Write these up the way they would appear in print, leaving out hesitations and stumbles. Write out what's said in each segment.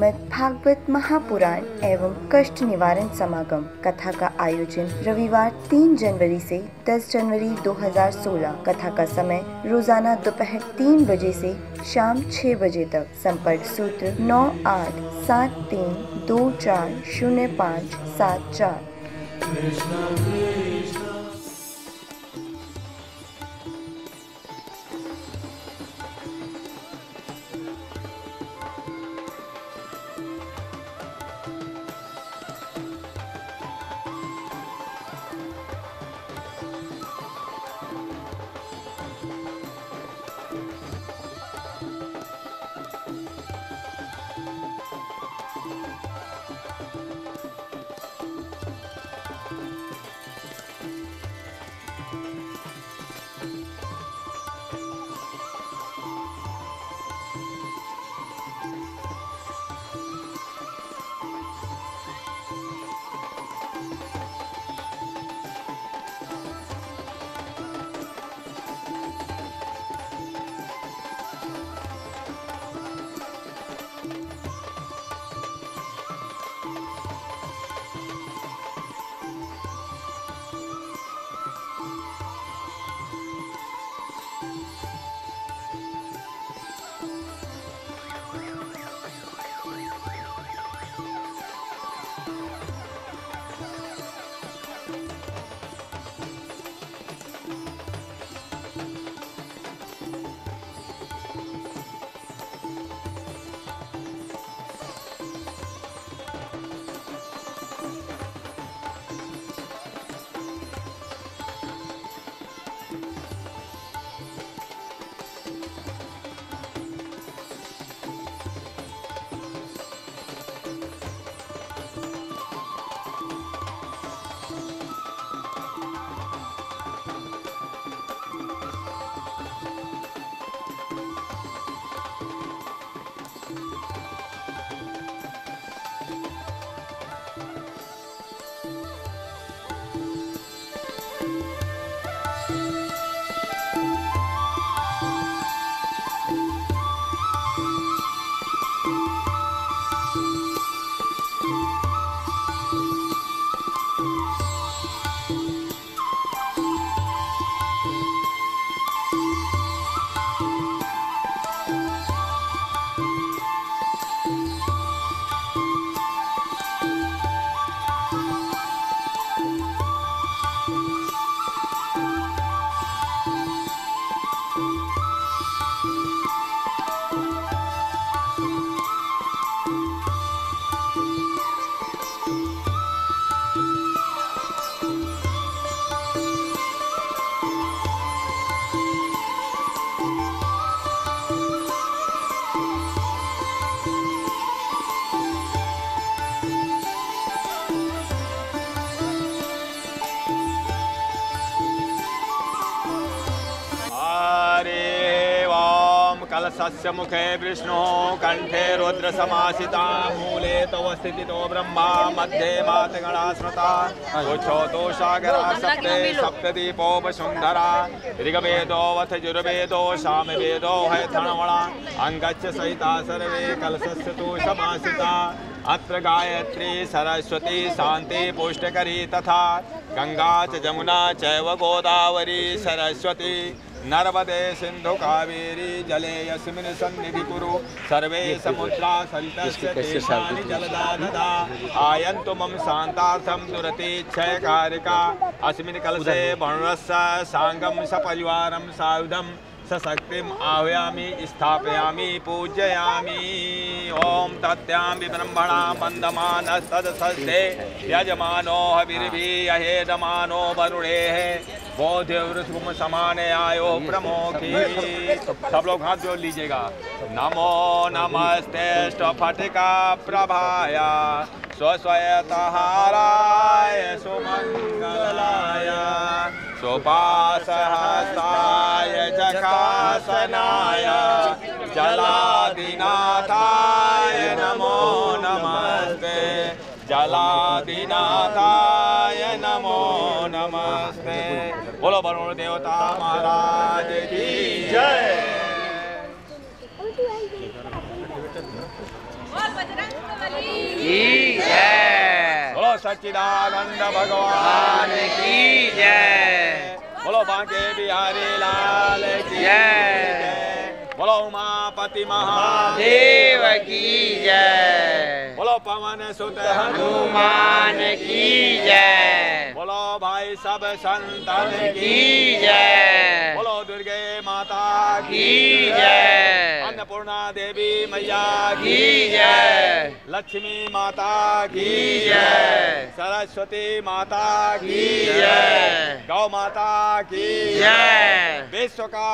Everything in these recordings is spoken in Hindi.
श्रीमद् भागवत महापुराण एवं कष्ट निवारण समागम कथा का आयोजन रविवार 3 जनवरी से 10 जनवरी 2016। कथा का समय रोजाना दोपहर 3 बजे से शाम 6 बजे तक। संपर्क सूत्र 9873240574। कलशस्य मुखे विष्णु कंठे रुद्र समासिता मूले तव स्थितितो ब्रह्मा मध्ये मातगणा स्मृता उच्छोतो सागरा सप्ते सप्तदीपोपसुंदरा ऋग्वेदोऽथ यजुर्वेदो सामवेदो हैथणवणा अंगच्छ सहिता सर्वे कलशस्य तु समासिता अत्र गायत्री सरस्वती शांति पुष्टकरी तथा गंगा च जमुना चैव गोदावरी सरस्वती नर्मदे सिंधु कावेरी जले यस्मिन् सन्निधि कुरु सर्वे समुद्रा सलितस्य तीर्थानि जलदा ददा आयन्तु मम शान्तार्थं दुरतिक्षयकारिका अस्मिन् कलशे वरुणस्य साङ्गं सपरिवारं सायुधं सशक्तिम् आह्वयामि स्थापयामि पूजयामि। ओम तत्यां ब्रह्मणा मन्दमानस्तदसस्ते यजमानो हविर्भिः अहेदमानो वरुणेः बोधिवृषभुम समाने आयो प्रमोखी। सब लोग हाथ जोड़ लीजिएगा। नमो नमस्ते स्फटिका प्रभाया स्वस्वयतहाराय सुमंगलाय सुपासहस्ताय जखासनाय जलादिनाथाय नमो नमस्ते जलादिनाथाय नमो नमस्ते। बोलो वरुण देवता महाराज की जय। की जय। बोलो सच्चिदानंद भगवान की जय। बोलो बांके बिहारी लाल की जय। बोलो उमापति महादेव की जय। बोलो पवन सुत हनुमान की जय। बोलो भाई सब संतन की जय। बोलो दुर्गे माता की जय। अन्नपूर्णा देवी मैया की जय। लक्ष्मी माता की जय। सरस्वती माता की जय। गौ माता की जय। विश्व का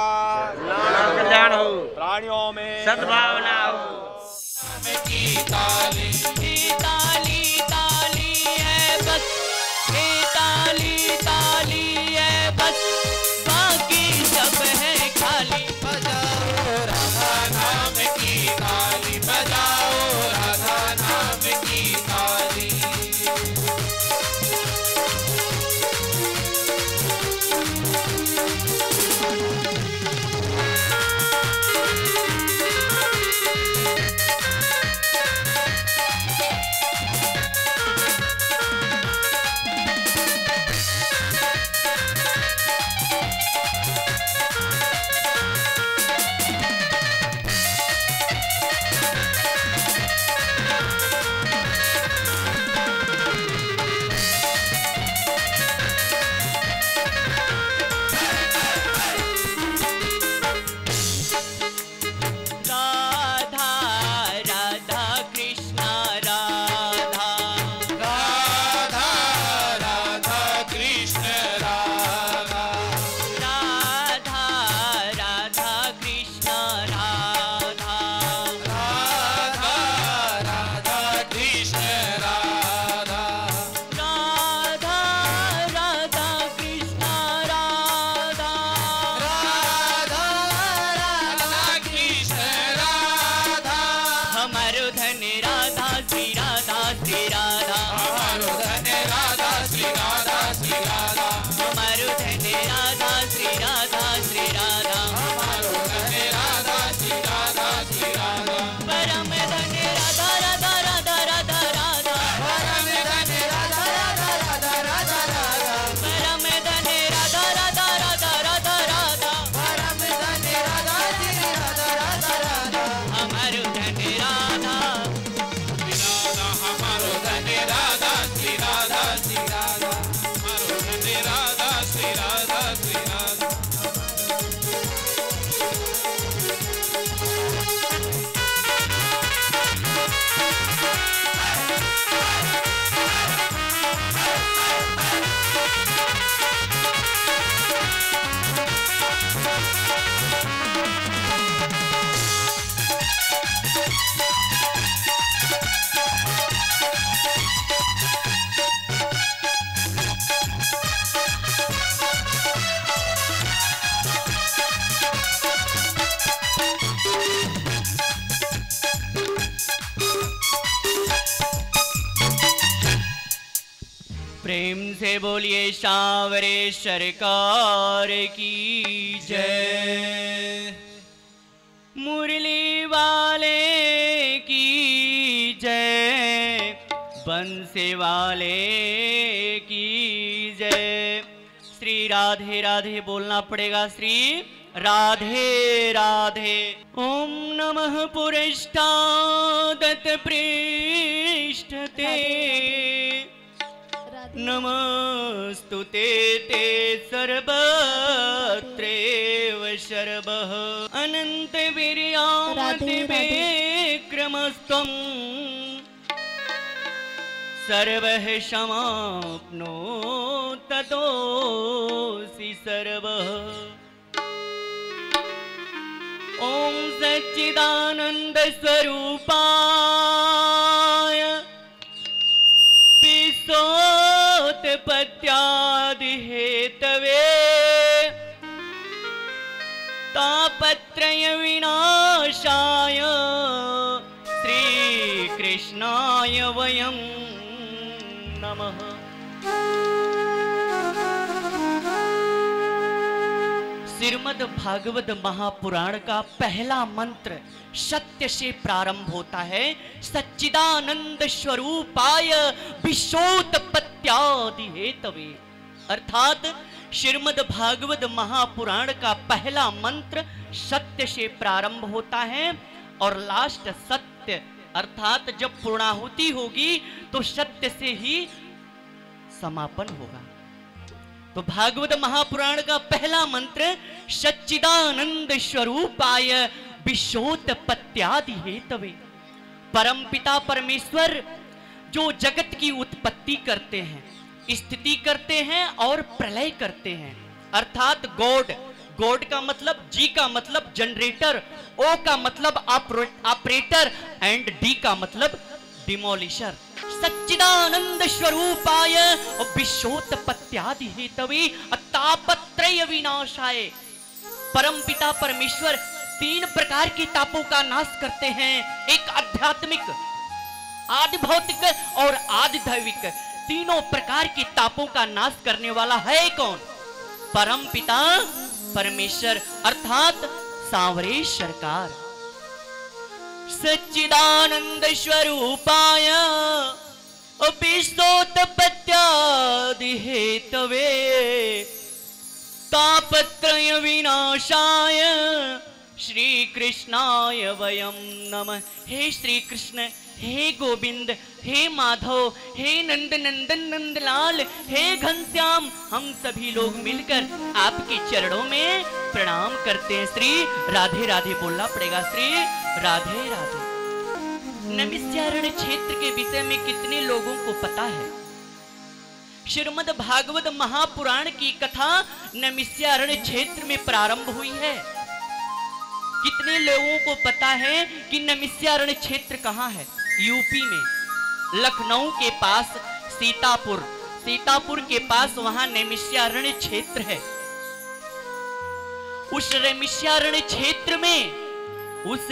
कल्याण हो, प्राणियों में सद्भावना हो। की ताली ताली है बस, ये ताली ताली है बस, बाकी सब है खाली। बजाओ राधा नाम की ताली, बजाओ राधा नाम की ताली। प्रेम से बोलिए सांवरे सरकार की जय। मुरली वाले की जय, बंसी वाले की जय। श्री राधे राधे बोलना पड़ेगा, श्री राधे राधे। ओम नमः पुरष्टादत पृष्ठते, नमस्तुते ते सर्वत्रैव सर्वः। अनंत वीर्यामति विक्रमस्त्वं, सर्वः समाप्नो ततोऽसि सर्वः। ओम सच्चिदानंद स्वरूपाय विश्वोत्पत्त्यादि हेतवे, तापत्रय विनाशाय श्री कृष्णाय वयं नमः। श्रीमद् भागवत महापुराण का पहला मंत्र सत्य से प्रारंभ होता है। सच्चिदानंद स्वरूपाय विश्वोत्पत्त्यादि हेतवे। अर्थात श्रीमद् भागवत महापुराण का पहला मंत्र सत्य से प्रारंभ होता है और लास्ट सत्य, अर्थात जब पूर्णाहुति होगी तो सत्य से ही समापन होगा। तो भागवत महापुराण का पहला मंत्र सच्चिदानंद स्वरूपाय विश्वोत्पत्त्यादि हेतवे। परम पिता परमेश्वर जो जगत की उत्पत्ति करते हैं, स्थिति करते हैं और प्रलय करते हैं, अर्थात गॉड। गॉड का मतलब, जी का मतलब जनरेटर, ओ का मतलब ऑपरेटर एंड डी का मतलब डिमोलिशर। सच्चिदानंद स्वरूपाय विश्वोत्पत्त्यादि हेतवे तापत्रय विनाशाय। परम पिता परमेश्वर तीन प्रकार के तापों का नाश करते हैं। एक आध्यात्मिक, आदि भौतिक और आदि दैविक, तीनों प्रकार के तापों का नाश करने वाला है कौन? परम पिता परमेश्वर अर्थात सांवरे सरकार। सच्चिदानंद स्वरूपाय विश्वोत्पत्त्यादि हेतवे तापत्रय विनाशाय श्री कृष्णाय वयं नमः। हे श्री कृष्ण, हे गोविंद, हे माधव, हे नंद नंदन नंदलाल, हे घनश्याम, हम सभी लोग मिलकर आपके चरणों में प्रणाम करते हैं। श्री राधे राधे बोलना पड़ेगा। श्री राधे राधे। नैमिषारण्य क्षेत्र के विषय में कितने लोगों को पता है? श्रीमद् भागवत महापुराण की कथा नैमिषारण्य क्षेत्र में प्रारंभ हुई है। कितने लोगों को पता है कि नैमिषारण्य क्षेत्र कहाँ है? यूपी में, लखनऊ के पास सीतापुर, सीतापुर के पास वहां नैमिषारण्य क्षेत्र है। उस नैमिषारण्य क्षेत्र में, उस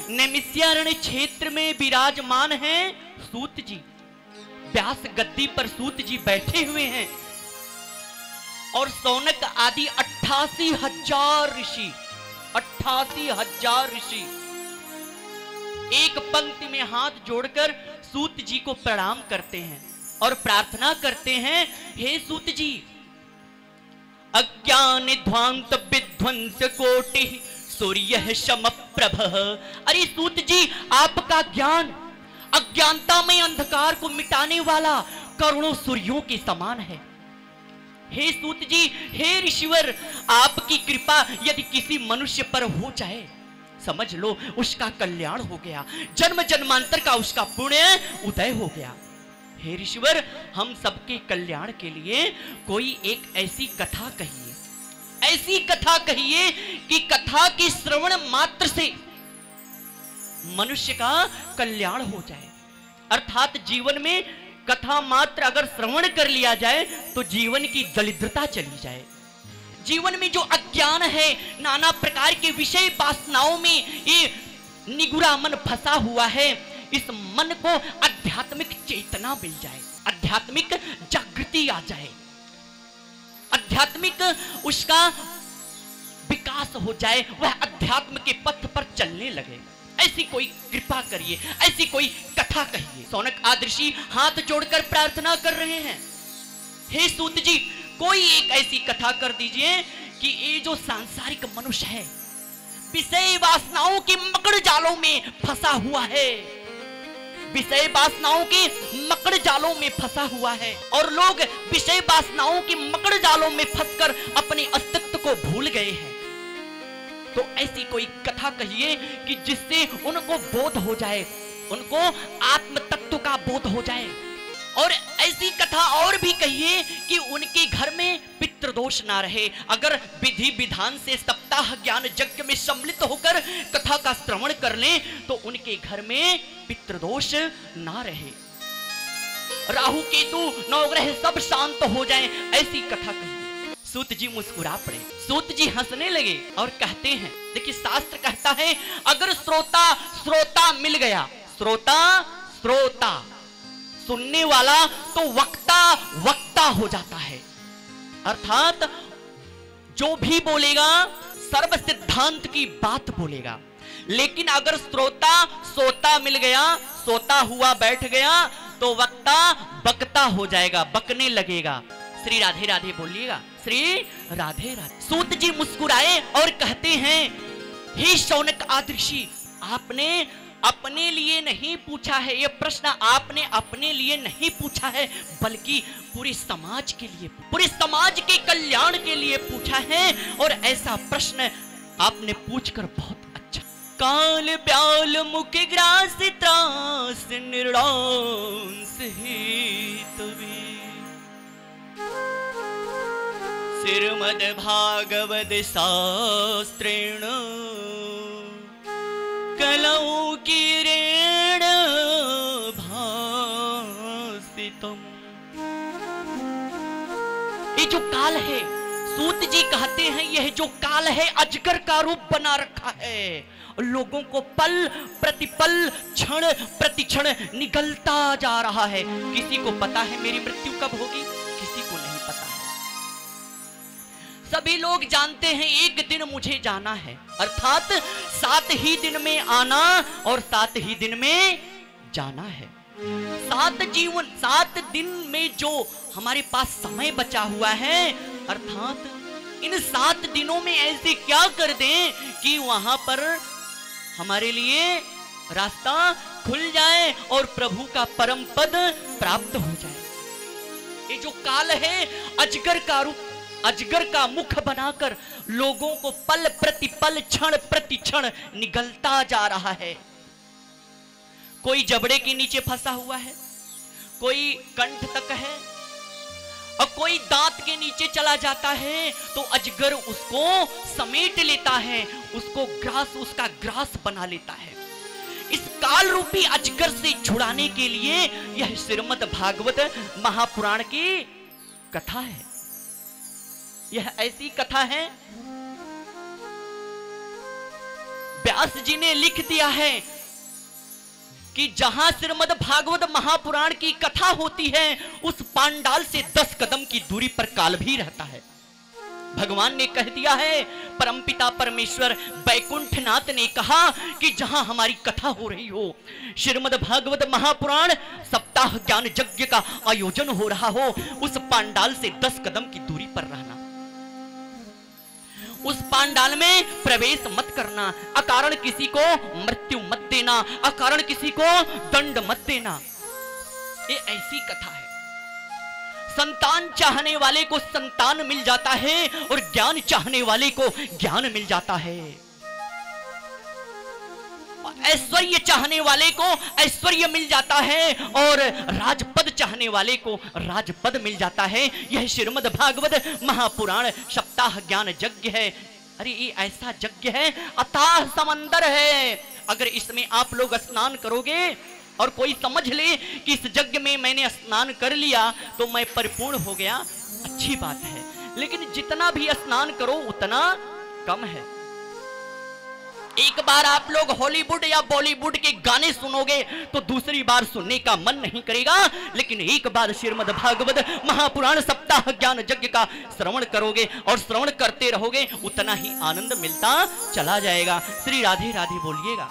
नैमिषारण्य क्षेत्र में विराजमान हैं सूत जी। व्यास गद्दी पर सूत जी बैठे हुए हैं और शौनक आदि 88,000 ऋषि, 88,000 ऋषि एक पंक्ति में हाथ जोड़कर सूत जी को प्रणाम करते हैं और प्रार्थना करते हैं, हे सूत जी, अज्ञान ध्वांत विध्वंस कोटि सूर्य समप्रभ। अरे सूत जी, आपका ज्ञान अज्ञानता में अंधकार को मिटाने वाला करोड़ों सूर्यों के समान है। हे सूत जी, हे ऋषिवर, आपकी कृपा यदि किसी मनुष्य पर हो जाए, समझ लो उसका कल्याण हो गया, जन्म जन्मांतर का उसका पुण्य उदय हो गया। हे ऋषिवर, हम सबके कल्याण के लिए कोई एक ऐसी कथा कहिए, ऐसी कथा कहिए कि कथा के श्रवण मात्र से मनुष्य का कल्याण हो जाए। अर्थात जीवन में कथा मात्र अगर श्रवण कर लिया जाए तो जीवन की दरिद्रता चली जाए। जीवन में जो अज्ञान है, नाना प्रकार के विषय वासनाओं में ये निगुरा मन फंसा हुआ है, इस मन को आध्यात्मिक चेतना मिल जाए, आध्यात्मिक जागृति आ जाए, आध्यात्मिक उसका विकास हो जाए, वह अध्यात्म के पथ पर चलने लगे। ऐसी कोई कृपा करिए, ऐसी कोई कथा कहिए। शौनक आदर्शी हाथ जोड़कर प्रार्थना कर रहे हैं, हे सूत जी, कोई एक ऐसी कथा कर दीजिए कि ये जो सांसारिक मनुष्य है, विषय वासनाओं के मकड़ जालों में फंसा हुआ है, विषय वासनाओं के मकड़ जालों में फंसा हुआ है और लोग विषय वासनाओं के मकड़ जालों में फंसकर अपने अस्तित्व को भूल गए हैं। तो ऐसी कोई कथा कहिए कि जिससे उनको बोध हो जाए, उनको आत्म तत्व का बोध हो जाए। और ऐसी कथा और भी कहिए कि उनके घर में पितृदोष ना रहे। अगर विधि विधान से सप्ताह ज्ञान यज्ञ में सम्मिलित होकर कथा का श्रवण कर लें तो उनके घर में पितृदोष ना रहे, राहु केतु नवग्रह सब शांत हो जाएं, ऐसी कथा कहिए। सूत जी मुस्कुरा पड़े, सूत जी हंसने लगे और कहते हैं, देखिए शास्त्र कहता है अगर श्रोता श्रोता मिल गया, श्रोता श्रोता सुनने वाला, तो वक्ता वक्ता हो जाता है। अर्थात जो भी बोलेगा सर्व सिद्धांत की बात बोलेगा, लेकिन अगर श्रोता सोता मिल गया, सोता हुआ बैठ गया, तो वक्ता बकता हो जाएगा, बकने लगेगा। श्री राधे राधे बोलिएगा, श्री राधे राधे। सूत जी मुस्कुराए और कहते हैं, हे शौनक आदर्शी, आपने अपने लिए नहीं पूछा है, यह प्रश्न आपने अपने लिए नहीं पूछा है, बल्कि पूरे समाज के लिए, पूरे समाज के कल्याण के लिए पूछा है। और ऐसा प्रश्न आपने पूछकर बहुत अच्छा। काल ब्याल मुख ग्रास त्रास निर्णांस हेतवे, श्रीमद् भागवत शास्त्रेण कलौ किरेण भासितम्। ये जो काल है, सूत जी कहते हैं, यह जो काल है अजगर का रूप बना रखा है, लोगों को पल प्रतिपल क्षण प्रतिक्षण निगलता जा रहा है। किसी को पता है मेरी मृत्यु कब होगी, किसी को नहीं पता है। सभी लोग जानते हैं एक दिन मुझे जाना है, अर्थात 7 ही दिन में आना और 7 ही दिन में जाना है। 7 दिन में जो हमारे पास समय बचा हुआ है, अर्थात इन 7 दिनों में ऐसे क्या कर दें कि वहां पर हमारे लिए रास्ता खुल जाए और प्रभु का परम पद प्राप्त हो जाए। ये जो काल है अजगर का रूप, अजगर का मुख बनाकर लोगों को पल प्रतिपल क्षण प्रतिक्षण निगलता जा रहा है। कोई जबड़े के नीचे फंसा हुआ है, कोई कंठ तक है, और कोई दांत के नीचे चला जाता है तो अजगर उसको समेट लेता है, उसको उसका ग्रास बना लेता है। इस काल रूपी अजगर से छुड़ाने के लिए यह श्रीमद् भागवत महापुराण की कथा है। यह ऐसी कथा है, व्यास जी ने लिख दिया है कि जहां श्रीमद् भागवत महापुराण की कथा होती है, उस पांडाल से 10 कदम की दूरी पर काल भी रहता है। भगवान ने कह दिया है, परमपिता परमेश्वर बैकुंठनाथ ने कहा कि जहां हमारी कथा हो रही हो, श्रीमद् भागवत महापुराण सप्ताह ज्ञान यज्ञ का आयोजन हो रहा हो, उस पांडाल से 10 कदम की दूरी पर रहना, उस पांडाल में प्रवेश मत करना, अकारण किसी को मृत्यु मत देना, अकारण किसी को दंड मत देना। ये ऐसी कथा है। संतान चाहने वाले को संतान मिल जाता है और ज्ञान चाहने वाले को ज्ञान मिल जाता है, ऐश्वर्य चाहने वाले को ऐश्वर्य मिल जाता है और राजपद चाहने वाले को राजपद मिल जाता है। यह श्रीमद् भागवत महापुराण सप्ताह ज्ञान यज्ञ है। अरे ये ऐसा यज्ञ है, अथाह समंदर है। अगर इसमें आप लोग स्नान करोगे और कोई समझ ले कि इस यज्ञ में मैंने स्नान कर लिया तो मैं परिपूर्ण हो गया, अच्छी बात है, लेकिन जितना भी स्नान करो उतना कम है। एक बार आप लोग हॉलीवुड या बॉलीवुड के गाने सुनोगे तो दूसरी बार सुनने का मन नहीं करेगा, लेकिन एक बार श्रीमद् भागवत महापुराण सप्ताह ज्ञान यज्ञ का श्रवण करोगे और श्रवण करते रहोगे, उतना ही आनंद मिलता चला जाएगा। श्री राधे राधे बोलिएगा।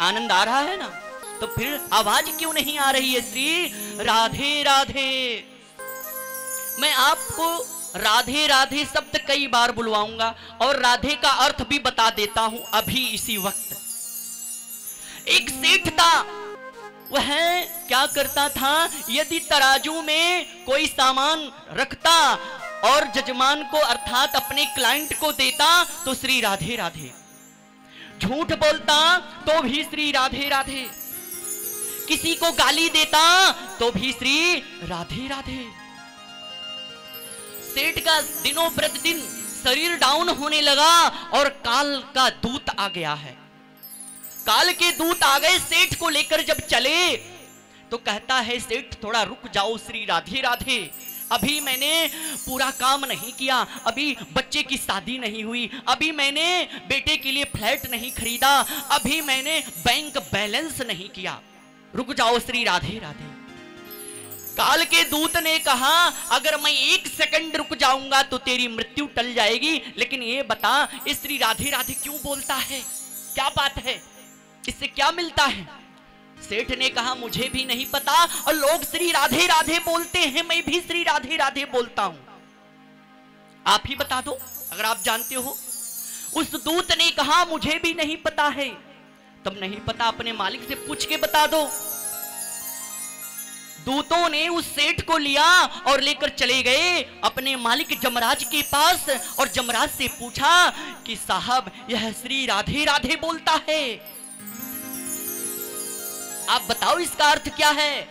आनंद आ रहा है ना? तो फिर आवाज क्यों नहीं आ रही है? श्री राधे राधे। मैं आपको राधे राधे शब्द कई बार बुलवाऊंगा और राधे का अर्थ भी बता देता हूं अभी इसी वक्त। एक सेठ था, वह क्या करता था, यदि तराजू में कोई सामान रखता और जजमान को अर्थात अपने क्लाइंट को देता तो श्री राधे राधे, झूठ बोलता तो भी श्री राधे राधे, किसी को गाली देता तो भी श्री राधे राधे। सेठ का दिनों प्रतिदिन शरीर डाउन होने लगा और काल का दूत आ गया है। काल के दूत आ गए, सेठ को लेकर जब चले तो कहता है, सेठ थोड़ा रुक जाओ श्री राधे राधे, अभी मैंने पूरा काम नहीं किया, अभी बच्चे की शादी नहीं हुई, अभी मैंने बेटे के लिए फ्लैट नहीं खरीदा, अभी मैंने बैंक बैलेंस नहीं किया, रुक जाओ श्री राधे राधे। काल के दूत ने कहा अगर मैं 1 सेकंड रुक जाऊंगा तो तेरी मृत्यु टल जाएगी, लेकिन ये बता ये श्री राधे राधे क्यों बोलता है, क्या बात है, इससे क्या मिलता है? सेठ ने कहा मुझे भी नहीं पता, और लोग श्री राधे राधे बोलते हैं, मैं भी श्री राधे राधे बोलता हूं, आप ही बता दो अगर आप जानते हो। उस दूत ने कहा मुझे भी नहीं पता है। तब नहीं पता अपने मालिक से पूछ के बता दो। दूतों ने उस सेठ को लिया और लेकर चले गए अपने मालिक जमराज के पास, और जमराज से पूछा कि साहब यह श्री राधे राधे बोलता है, आप बताओ इसका अर्थ क्या है।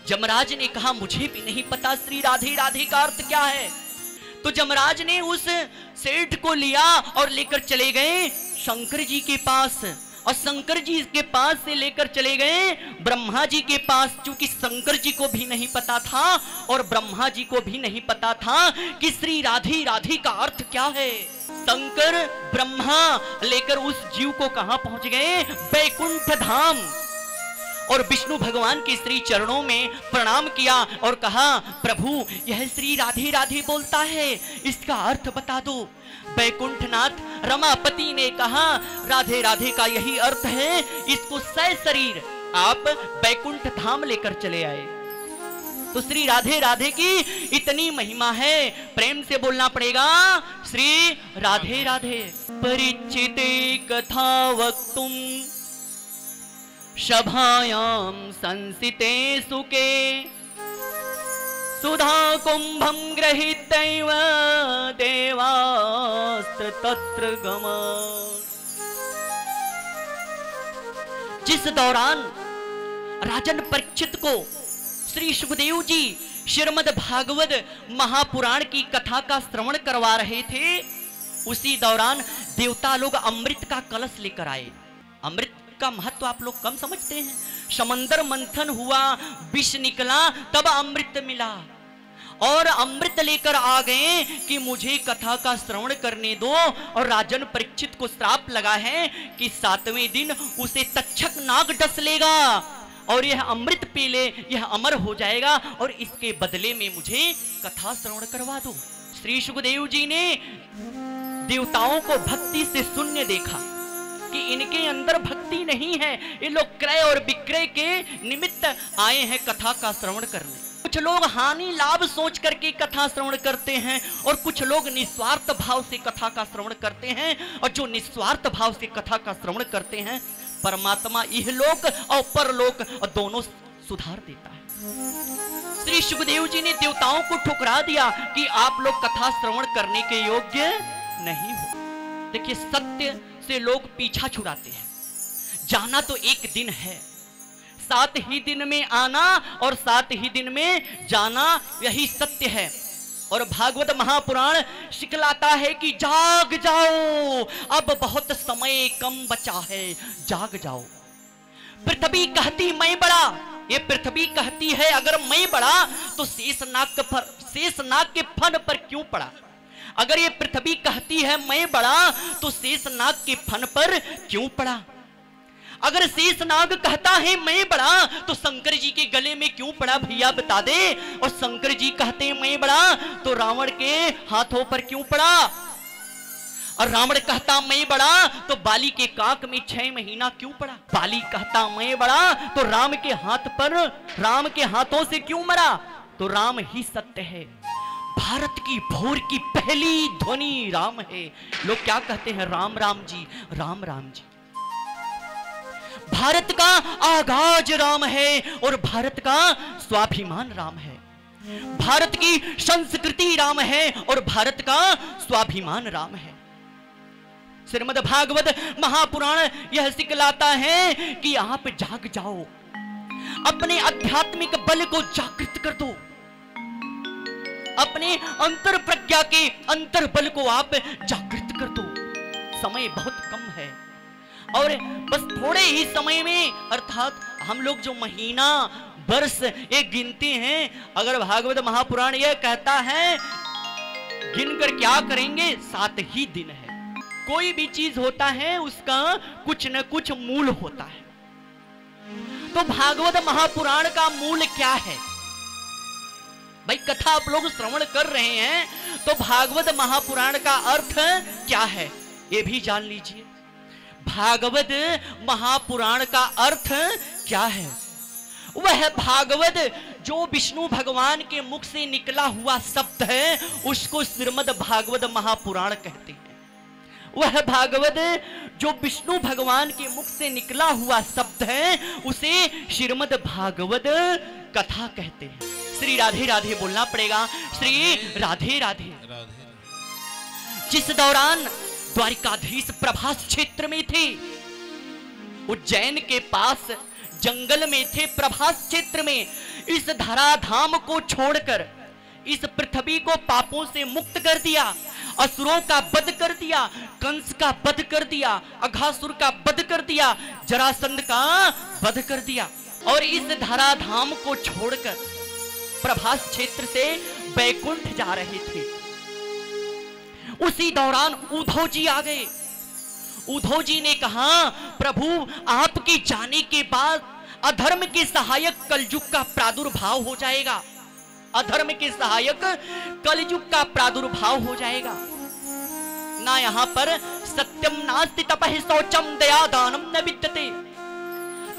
जमराज ने कहा मुझे भी नहीं पता श्री राधे राधे का अर्थ क्या है। तो जमराज ने उस सेठ को लिया और लेकर चले गए शंकर जी के पास, और शंकर जी के पास से लेकर चले गए ब्रह्मा जी के पास, क्योंकि शंकर जी को भी नहीं पता था और ब्रह्मा जी को भी नहीं पता था कि श्री राधे राधे का अर्थ क्या है। शंकर ब्रह्मा लेकर उस जीव को कहां पहुंच गए, बैकुंठ धाम, और विष्णु भगवान के श्री चरणों में प्रणाम किया और कहा प्रभु यह श्री राधे राधे बोलता है, इसका अर्थ बता दो। बैकुंठनाथ रमापति ने कहा राधे राधे का यही अर्थ है, इसको सशरीर आप बैकुंठ धाम लेकर चले आए। तो श्री राधे राधे की इतनी महिमा है, प्रेम से बोलना पड़ेगा श्री राधे राधे। परिचिते कथा वक्तुम सभायां संसिते सुके, सुधा कुंभं गृहीतैव देवास्त्र तत्र गम। जिस दौरान राजन परीक्षित को श्री सुखदेव जी श्रीमद् भागवत महापुराण की कथा का श्रवण करवा रहे थे, उसी दौरान देवता लोग अमृत का कलश लेकर आए। अमृत का महत्व आप लोग कम समझते हैं। समंदर मंथन हुआ, विष निकला, तब अमृत मिला, और अमृत लेकर आ गए कि मुझे कथा का श्रवण करने दो। और राजन परीक्षित को श्राप लगा है कि 7वें दिन उसे तक्षक नाग डस लेगा और यह अमृत पी ले, यह अमर हो जाएगा, और इसके बदले में मुझे कथा श्रवण करवा दो। श्री सुखदेव जी ने देवताओं को भक्ति से शून्य देखा कि इनके अंदर भक्ति नहीं है, ये लोग क्रय और विक्रय के निमित्त आए हैं कथा का श्रवण करने। कुछ लोग हानि लाभ सोच करके कथा श्रवण करते हैं, और कुछ लोग निस्वार्थ भाव से कथा का श्रवण करते हैं, और जो निस्वार्थ भाव से कथा का श्रवण करते हैं परमात्मा इहलोक और परलोक और दोनों सुधार देता है। श्री सुखदेव जी ने देवताओं को ठुकरा दिया कि आप लोग कथा श्रवण करने के योग्य नहीं हो। देखिए सत्य से लोग पीछा छुड़ाते हैं। जाना तो एक दिन है, 7 ही दिन में आना और 7 ही दिन में जाना, यही सत्य है। और भागवत महापुराण सिखलाता है कि जाग जाओ, अब बहुत समय कम बचा है, जाग जाओ। पृथ्वी कहती मैं बड़ा, ये पृथ्वी कहती है अगर मैं बड़ा तो शेषनाग के फन पर क्यों पड़ा। अगर ये पृथ्वी कहती है मैं बड़ा तो शेषनाग के फन पर क्यों पड़ा। अगर शेषनाग कहता है मैं बड़ा तो शंकर जी के गले में क्यों पड़ा, भैया बता दे। और शंकर जी कहते मैं बड़ा तो रावण के हाथों पर क्यों पड़ा। और रावण कहता मैं बड़ा तो बाली के कांक में 6 महीना क्यों पड़ा। बाली कहता मैं बड़ा तो राम के हाथ पर, राम के हाथों से क्यों मरा। तो राम ही सत्य है। भारत की भोर की पहली ध्वनि राम है। लोग क्या कहते हैं, राम राम जी, राम राम जी। भारत का आगाज राम है और भारत का स्वाभिमान राम है। भारत की संस्कृति राम है और भारत का स्वाभिमान राम है। श्रीमद् भागवत महापुराण यह सिखलाता है कि आप जाग जाओ, अपने आध्यात्मिक बल को जागृत कर दो, अपने अंतर प्रज्ञा के अंतर बल को आप जागृत कर दो। समय बहुत कम है और बस थोड़े ही समय में, अर्थात हम लोग जो महीना वर्ष ये गिनते हैं, अगर भागवत महापुराण यह कहता है गिनकर क्या करेंगे, 7 ही दिन है। कोई भी चीज होता है उसका कुछ न कुछ मूल होता है। तो भागवत महापुराण का मूल क्या है, भाई कथा आप लोग श्रवण कर रहे हैं तो भागवत महापुराण का अर्थ क्या है ये भी जान लीजिए। भागवत महापुराण का अर्थ क्या है? वह भागवत जो विष्णु भगवान के मुख से निकला हुआ शब्द है उसको श्रीमद् भागवत महापुराण कहते हैं। वह भागवत जो विष्णु भगवान के मुख से निकला हुआ शब्द है उसे श्रीमद् भागवत कथा कहते हैं। श्री राधे राधे बोलना पड़ेगा, श्री राधे राधे। जिस दौरान द्वारिकाधीश प्रभास क्षेत्र में थे, उज्जैन के पास जंगल में थे, प्रभास क्षेत्र में, इस धराधाम को छोड़कर इस पृथ्वी को पापों से मुक्त कर दिया, असुरों का वध कर दिया, कंस का वध कर दिया, अघासुर का वध कर दिया, जरासंध का वध कर दिया और इस धराधाम को छोड़कर प्रभास क्षेत्र से बैकुंठ जा रहे थे। उसी दौरान उद्धव जी आ गए। उद्धव जी ने कहा, प्रभु आपके जाने के बाद अधर्म के सहायक कलयुग का प्रादुर्भाव हो जाएगा, अधर्म के सहायक कलयुग का प्रादुर्भाव हो जाएगा। ना यहाँ पर सत्यम नास्ति तपः शौचम दया दानम न विद्यते,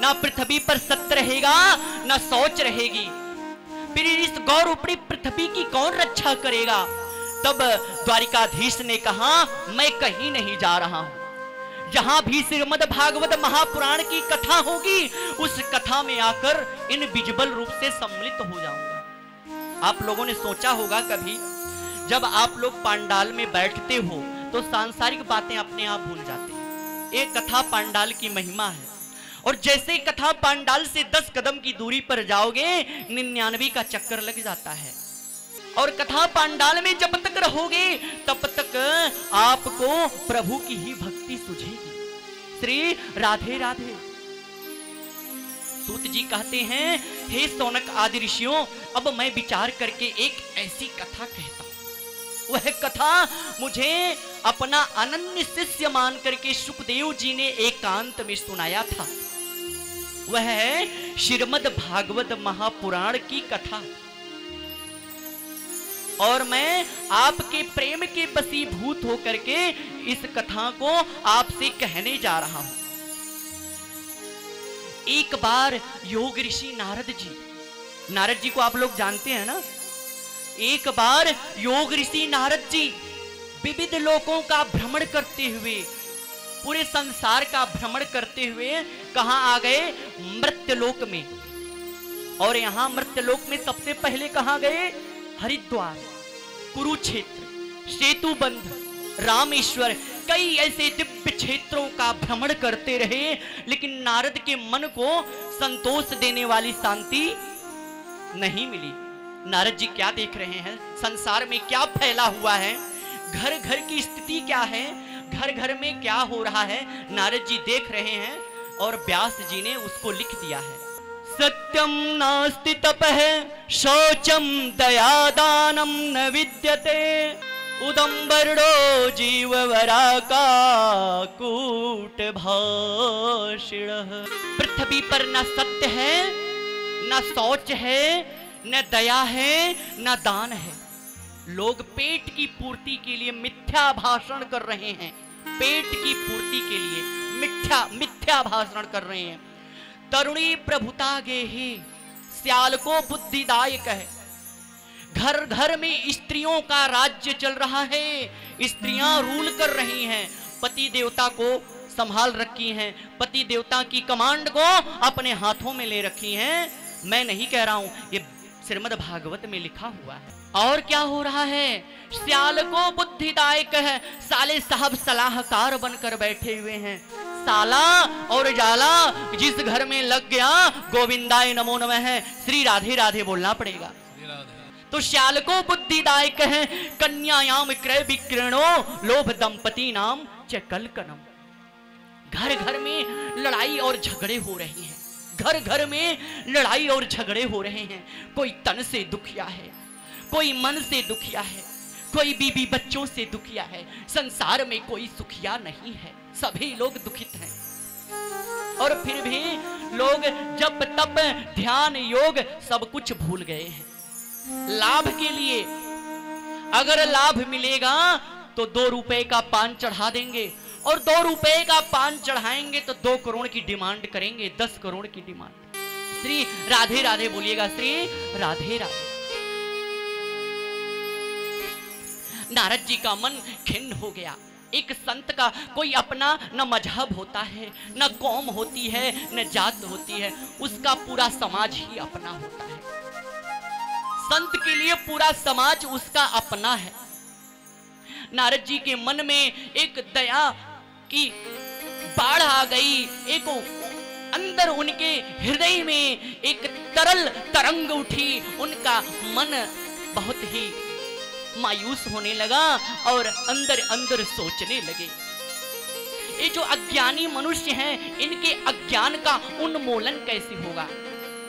ना पृथ्वी पर सत्य रहेगा ना शौच रहेगी, फिर इस गौरवपड़ी पृथ्वी की कौन रक्षा करेगा? तब द्वारिकाधीश ने कहा, मैं कहीं नहीं जा रहा हूं, जहां भी श्रीमद् भागवत महापुराण की कथा होगी उस कथा में आकर इन विजिबल रूप से सम्मिलित हो जाऊंगा। आप लोगों ने सोचा होगा कभी जब आप लोग पांडाल में बैठते हो तो सांसारिक बातें अपने आप भूल जाते हैं। एक कथा पांडाल की महिमा है और जैसे कथा पांडाल से 10 कदम की दूरी पर जाओगे 99 का चक्कर लग जाता है और कथा पांडाल में जब तक रहोगे तब तक आपको प्रभु की ही भक्ति सूझेगी। श्री राधे राधे। सूत जी कहते हैं, हे सौनक आदि ऋषियों, अब मैं विचार करके एक ऐसी कथा कहता हूं। वह कथा मुझे अपना अनन्य शिष्य मान करके सुखदेव जी ने एकांत में सुनाया था। वह है श्रीमद् भागवत महापुराण की कथा और मैं आपके प्रेम के वशीभूत होकर के इस कथा को आपसे कहने जा रहा हूं। एक बार योग ऋषि नारद जी को आप लोग जानते हैं ना। एक बार योग ऋषि नारद जी विविध लोकों का भ्रमण करते हुए, पूरे संसार का भ्रमण करते हुए कहां आ गए? मर्त्यलोक में। और यहां मर्त्यलोक में सबसे पहले कहां गए? हरिद्वार, कुरुक्षेत्र, सेतुबंध, रामेश्वर, कई ऐसे दिव्य क्षेत्रों का भ्रमण करते रहे, लेकिन नारद के मन को संतोष देने वाली शांति नहीं मिली। नारद जी क्या देख रहे हैं? संसार में क्या फैला हुआ है, घर घर की स्थिति क्या है, घर घर में क्या हो रहा है, नारद जी देख रहे हैं और व्यास जी ने उसको लिख दिया है। सत्यम नास्ति तपः शौचम दया दानम न विद्यते, उदंबरो जीववरा का कूट भाषिणः। पृथ्वी पर न सत्य है, न शौच है, न दया है, न दान है। लोग पेट की पूर्ति के लिए मिथ्या भाषण कर रहे हैं, पेट की पूर्ति के लिए मिथ्या भाषण कर रहे हैं। तरुणी प्रभुता गेहि स्याल को बुद्धिदायक है। घर घर में स्त्रियों का राज्य चल रहा है, स्त्रियां रूल कर रही हैं, पति देवता को संभाल रखी हैं, पति देवता की कमांड को अपने हाथों में ले रखी हैं। मैं नहीं कह रहा हूं, ये श्रीमद् भागवत में लिखा हुआ है। और क्या हो रहा है? स्याल को बुद्धिदायक है, साले साहब सलाहकार बनकर बैठे हुए हैं। साला और जाला जिस घर में लग गया, गोविंदाय नमो नमः है, श्री राधे राधे बोलना पड़ेगा। तो श्याल को बुद्धिदायक है, कन्यायाम क्रय विक्रयणो लोभ दंपति नाम च कलकनम। घर घर में लड़ाई और झगड़े हो रहे हैं, घर घर में लड़ाई और झगड़े हो रहे हैं। कोई तन से दुखिया है, कोई मन से दुखिया है, कोई बीबी बच्चों से दुखिया है। संसार में कोई सुखिया नहीं है, सभी लोग दुखित हैं। और फिर भी लोग जप तप ध्यान योग सब कुछ भूल गए हैं। लाभ के लिए। अगर लाभ मिलेगा तो 2 रुपए का पान चढ़ा देंगे, और 2 रुपए का पान चढ़ाएंगे तो 2 करोड़ की डिमांड करेंगे, 10 करोड़ की डिमांड। श्री राधे राधे बोलिएगा, श्री राधे राधे। नारद जी का मन खिन्न हो गया। एक संत का कोई अपना न मजहब होता है, न कौम होती है, न जात होती है, उसका पूरा समाज ही अपना होता है। संत के लिए पूरा समाज उसका अपना है। नारद जी के मन में एक दया की बाढ़ आ गई, एक अंदर उनके हृदय में एक तरल तरंग उठी। उनका मन बहुत ही मायूस होने लगा और अंदर अंदर सोचने लगे, ये जो अज्ञानी मनुष्य हैं, इनके अज्ञान का उन्मूलन कैसे होगा,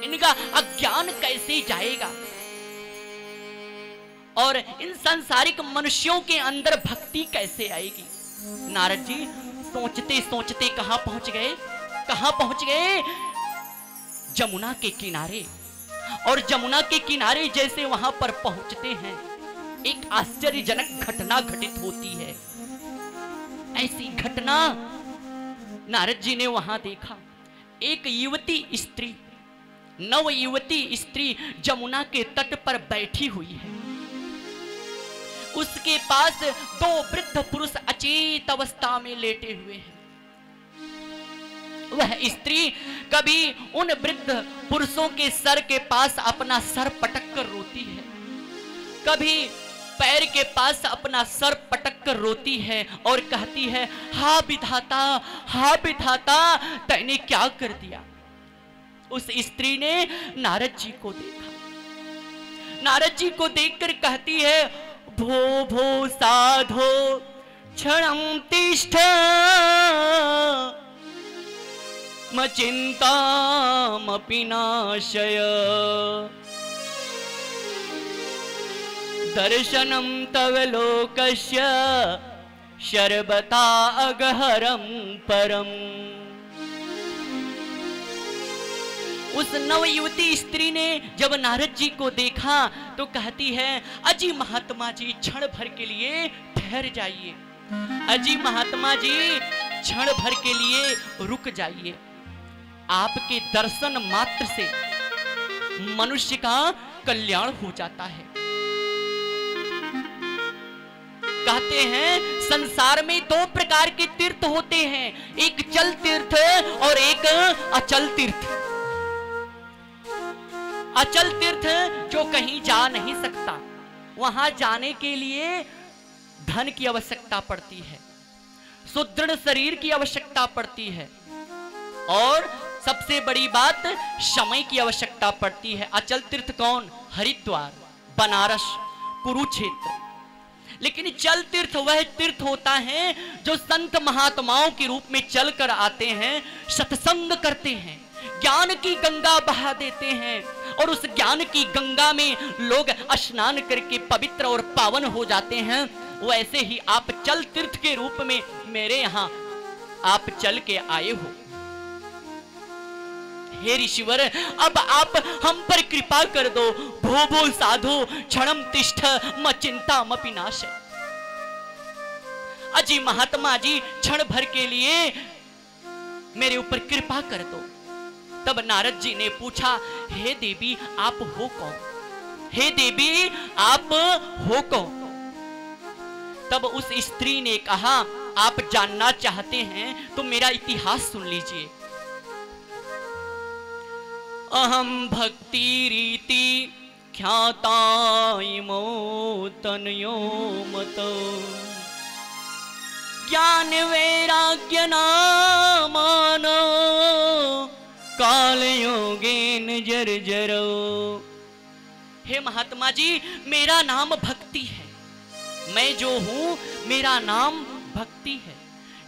इनका अज्ञान कैसे जाएगा, और इन सांसारिक मनुष्यों के अंदर भक्ति कैसे आएगी। नारद जी सोचते सोचते कहां पहुंच गए, कहां पहुंच गए? जमुना के किनारे। और जमुना के किनारे जैसे वहां पर पहुंचते हैं, एक आश्चर्यजनक घटना घटित होती है। ऐसी घटना नारद जी ने वहां देखा। एक युवती स्त्री, नव युवती स्त्री जमुना के तट पर बैठी हुई है। उसके पास 2 वृद्ध पुरुष अचेत अवस्था में लेटे हुए हैं। वह स्त्री कभी उन वृद्ध पुरुषों के सर के पास अपना सर पटक कर रोती है, कभी पैर के पास अपना सर पटक कर रोती है और कहती है, हा विधाता, हा विधाता, तैने क्या कर दिया। उस स्त्री ने नारद जी को देखा। नारद जी को देखकर कहती है, भो भो साधो क्षणं तिष्ठ मचिन्तामपि नाशय दर्शनं तव लोकस्य शर्बता अगहरं परम। उस नवयुवती स्त्री ने जब नारद जी को देखा तो कहती है, अजी महात्मा जी क्षण भर के लिए ठहर जाइए, अजी महात्मा जी क्षण भर के लिए रुक जाइए। आपके दर्शन मात्र से मनुष्य का कल्याण हो जाता है। कहते हैं संसार में 2 प्रकार के तीर्थ होते हैं, एक चल तीर्थ और एक अचल तीर्थ। अचल तीर्थ जो कहीं जा नहीं सकता, वहां जाने के लिए धन की आवश्यकता पड़ती है, सुदृढ़ शरीर की आवश्यकता पड़ती है, और सबसे बड़ी बात समय की आवश्यकता पड़ती है। अचल तीर्थ कौन? हरिद्वार, बनारस, कुरुक्षेत्र। लेकिन चल तीर्थ वह तीर्थ होता है जो संत महात्माओं के रूप में चलकर आते हैं, सत्संग करते हैं, ज्ञान की गंगा बहा देते हैं, और उस ज्ञान की गंगा में लोग स्नान करके पवित्र और पावन हो जाते हैं। वैसे ही आप चल तीर्थ के रूप में मेरे यहां आप चल के आए हो। हे ऋषिवर, अब आप हम पर कृपा कर दो। भो भो साधु क्षणम तिष्ठ मचिंतामपि नाशय। अजी महात्मा जी क्षण भर के लिए मेरे ऊपर कृपा कर दो। तब नारद जी ने पूछा, हे देवी आप हो कौन? हे देवी आप हो कौन? तब उस स्त्री ने कहा, आप जानना चाहते हैं तो मेरा इतिहास सुन लीजिए। अहम भक्ति रीति ख्याता इमो तनयो मतो ज्ञान वैराग्य नामानो काल योगेन जर्जरो। हे महात्मा जी, मेरा नाम भक्ति है, मैं जो हूं मेरा नाम भक्ति है।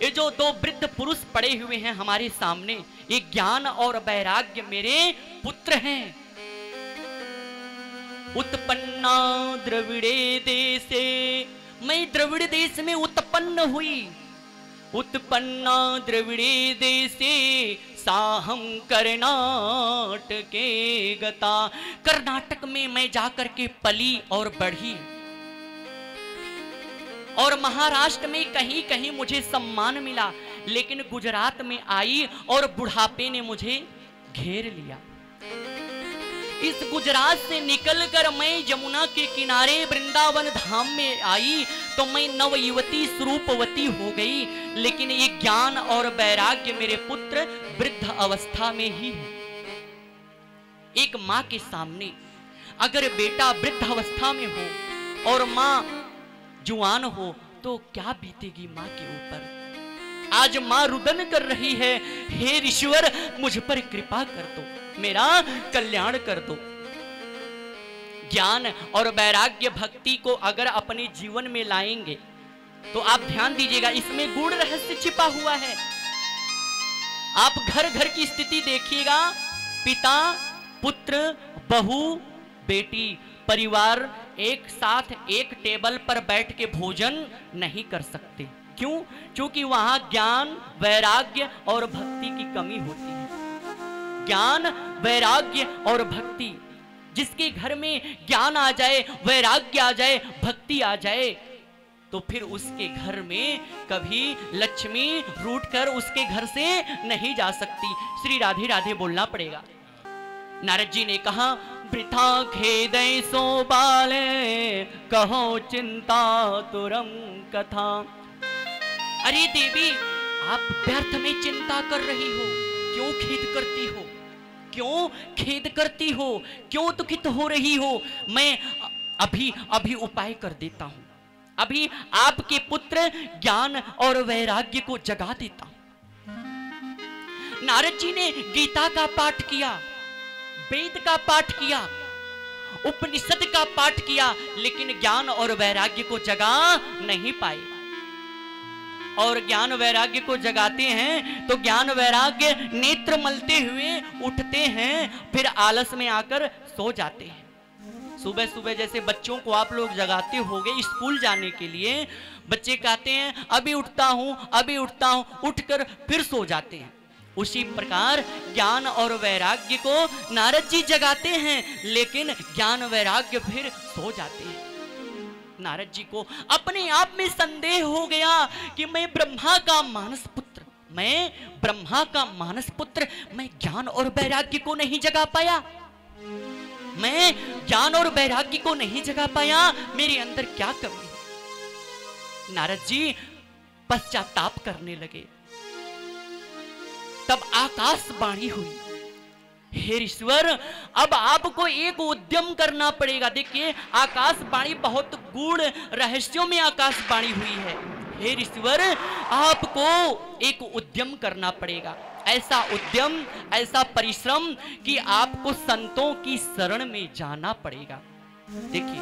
ये जो 2 वृद्ध पुरुष पड़े हुए हैं हमारे सामने, ये ज्ञान और वैराग्य मेरे पुत्र हैं। उत्पन्ना द्रविड़े देशे, मैं द्रविड़ देश में उत्पन्न हुई। उत्पन्ना द्रविड़े देशे साहम कर्नाटके गता। कर्नाटक में मैं जाकर के पली और बढ़ी, और महाराष्ट्र में कहीं कहीं मुझे सम्मान मिला, लेकिन गुजरात में आई और बुढ़ापे ने मुझे घेर लिया। इस गुजरात से निकलकर मैं यमुना के किनारे वृंदावन धाम में आई तो मैं नवयुवती स्वरूपवती हो गई, लेकिन ये ज्ञान और वैराग्य मेरे पुत्र वृद्ध अवस्था में ही है। एक माँ के सामने अगर बेटा वृद्ध अवस्था में हो और माँ जुआन हो तो क्या बीतेगी माँ के ऊपर। आज माँ रुदन कर रही है, हे ईश्वर मुझ पर कृपा कर दो, मेरा कल्याण कर दो। ज्ञान और वैराग्य भक्ति को अगर अपने जीवन में लाएंगे तो आप ध्यान दीजिएगा, इसमें गूढ़ रहस्य छिपा हुआ है। आप घर घर की स्थिति देखिएगा, पिता पुत्र बहू बेटी परिवार एक साथ एक टेबल पर बैठ के भोजन नहीं कर सकते। क्यों? क्योंकि वहां ज्ञान वैराग्य और भक्ति की कमी होती है। ज्ञान वैराग्य और भक्ति, जिसके घर में ज्ञान आ जाए, वैराग्य आ जाए, भक्ति आ जाए, तो फिर उसके घर में कभी लक्ष्मी रूठ कर उसके घर से नहीं जा सकती। श्री राधे राधे बोलना पड़ेगा। नारद जी ने कहा, वृथा खेदय सो बाले कहो चिंता तुरम कथा। अरे देवी, आप व्यर्थ में चिंता कर रही हो, क्यों खेद करती हो, क्यों खेद करती हो, क्यों दुखित हो रही हो। मैं अभी उपाय कर देता हूं, अभी आपके पुत्र ज्ञान और वैराग्य को जगा देता हूं। नारद जी ने गीता का पाठ किया, वेद का पाठ किया, उपनिषद का पाठ किया, लेकिन ज्ञान और वैराग्य को जगा नहीं पाए। और ज्ञान वैराग्य को जगाते हैं तो ज्ञान वैराग्य नेत्र मलते हुए उठते हैं, फिर आलस में आकर सो जाते हैं। सुबह सुबह जैसे बच्चों को आप लोग जगाते होंगे स्कूल जाने के लिए, बच्चे कहते हैं अभी उठता हूं, अभी उठता हूं, उठकर फिर सो जाते हैं। उसी प्रकार ज्ञान और वैराग्य को नारद जी जगाते हैं, लेकिन ज्ञान वैराग्य फिर सो जाते हैं। नारद जी को अपने आप में संदेह हो गया कि मैं ब्रह्मा का मानस पुत्र, मैं ब्रह्मा का मानस पुत्र, मैं ज्ञान और वैराग्य को नहीं जगा पाया, मैं ज्ञान और वैराग्य को नहीं जगा पाया, मेरे अंदर क्या कमी है। नारद जी पश्चाताप करने लगे। तब आकाशवाणी हुई, हे ईश्वर अब आपको एक उद्यम करना पड़ेगा। देखिए आकाशवाणी बहुत गूढ़ रहस्यों में आकाशवाणी हुई है। हे ईश्वर आपको एक उद्यम करना पड़ेगा, ऐसा उद्यम, ऐसा परिश्रम कि आपको संतों की शरण में जाना पड़ेगा। देखिए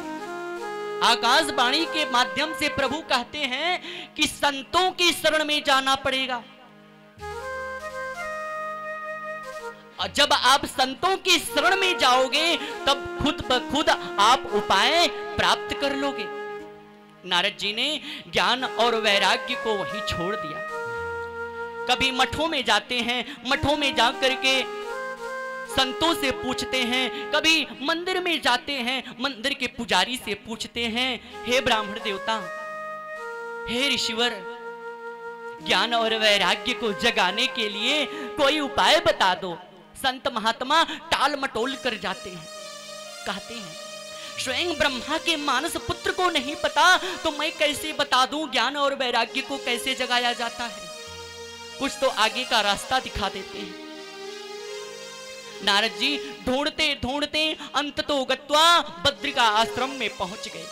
आकाशवाणी के माध्यम से प्रभु कहते हैं कि संतों की शरण में जाना पड़ेगा। जब आप संतों की शरण में जाओगे तब खुद ब खुद आप उपाय प्राप्त कर लोगे। नारद जी ने ज्ञान और वैराग्य को वहीं छोड़ दिया। कभी मठों में जाते हैं, मठों में जाकर के संतों से पूछते हैं, कभी मंदिर में जाते हैं, मंदिर के पुजारी से पूछते हैं, हे ब्राह्मण देवता, हे ऋषिवर, ज्ञान और वैराग्य को जगाने के लिए कोई उपाय बता दो। संत महात्मा टाल मटोल कर जाते हैं, कहते हैं स्वयं ब्रह्मा के मानस पुत्र को नहीं पता तो मैं कैसे बता दूं ज्ञान और वैराग्य को कैसे जगाया जाता है। कुछ तो आगे का रास्ता दिखा देते हैं। नारद जी ढूंढते ढूंढते अंततो गत्वा बद्रिका आश्रम में पहुंच गए।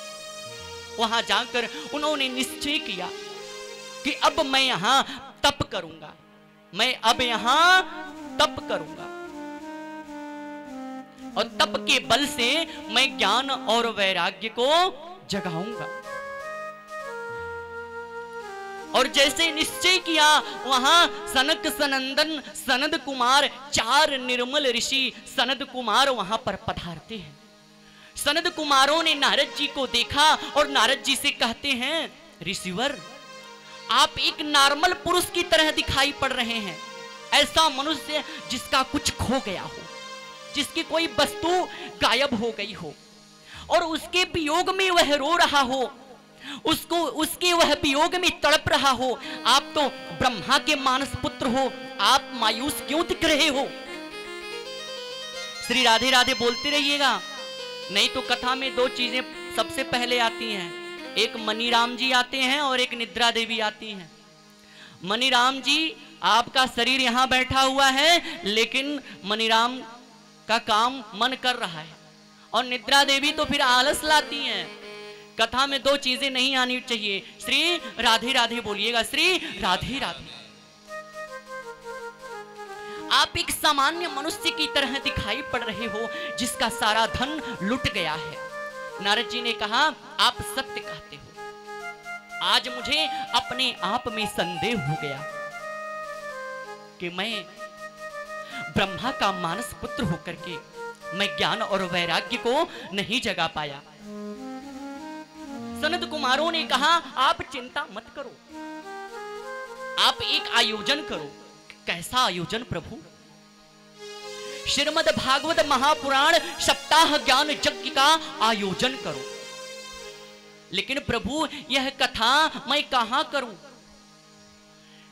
वहां जाकर उन्होंने निश्चय किया कि अब मैं यहां तप करूंगा, मैं अब यहां तप करूंगा और तप के बल से मैं ज्ञान और वैराग्य को जगाऊंगा। और जैसे निश्चय किया वहां सनक सनंदन सनद कुमार, चार निर्मल ऋषि सनद कुमार वहां पर पधारते हैं। सनद कुमारों ने नारद जी को देखा और नारद जी से कहते हैं, ऋषिवर आप एक नॉर्मल पुरुष की तरह दिखाई पड़ रहे हैं। ऐसा मनुष्य जिसका कुछ खो गया हो, जिसकी कोई वस्तु गायब हो गई हो और उसके वियोग में वह रो रहा हो, उसको उसके वह वियोग में तड़प रहा हो। आप तो ब्रह्मा के मानस पुत्र हो, आप मायूस क्यों दिख रहे हो? श्री राधे राधे बोलते रहिएगा, नहीं तो कथा में दो चीजें सबसे पहले आती हैं, एक मनीराम जी आते हैं और एक निद्रा देवी आती हैं। मनीराम जी, आपका शरीर यहां बैठा हुआ है, लेकिन मनीराम का काम मन कर रहा है, और निद्रा देवी तो फिर आलस लाती हैं। कथा में दो चीजें नहीं आनी चाहिए। श्री राधे राधे बोलिएगा, श्री राधे राधे। आप एक सामान्य मनुष्य की तरह दिखाई पड़ रहे हो जिसका सारा धन लुट गया है। नारद जी ने कहा, आप सत्य कहते हो। आज मुझे अपने आप में संदेह हो गया कि मैं ब्रह्मा का मानस पुत्र होकर के मैं ज्ञान और वैराग्य को नहीं जगा पाया। सनत कुमारों ने कहा, आप चिंता मत करो, आप एक आयोजन करो। कैसा आयोजन प्रभु? श्रीमद् भागवत महापुराण सप्ताह ज्ञान यज्ञ का आयोजन करो। लेकिन प्रभु, यह कथा मैं कहां करूं?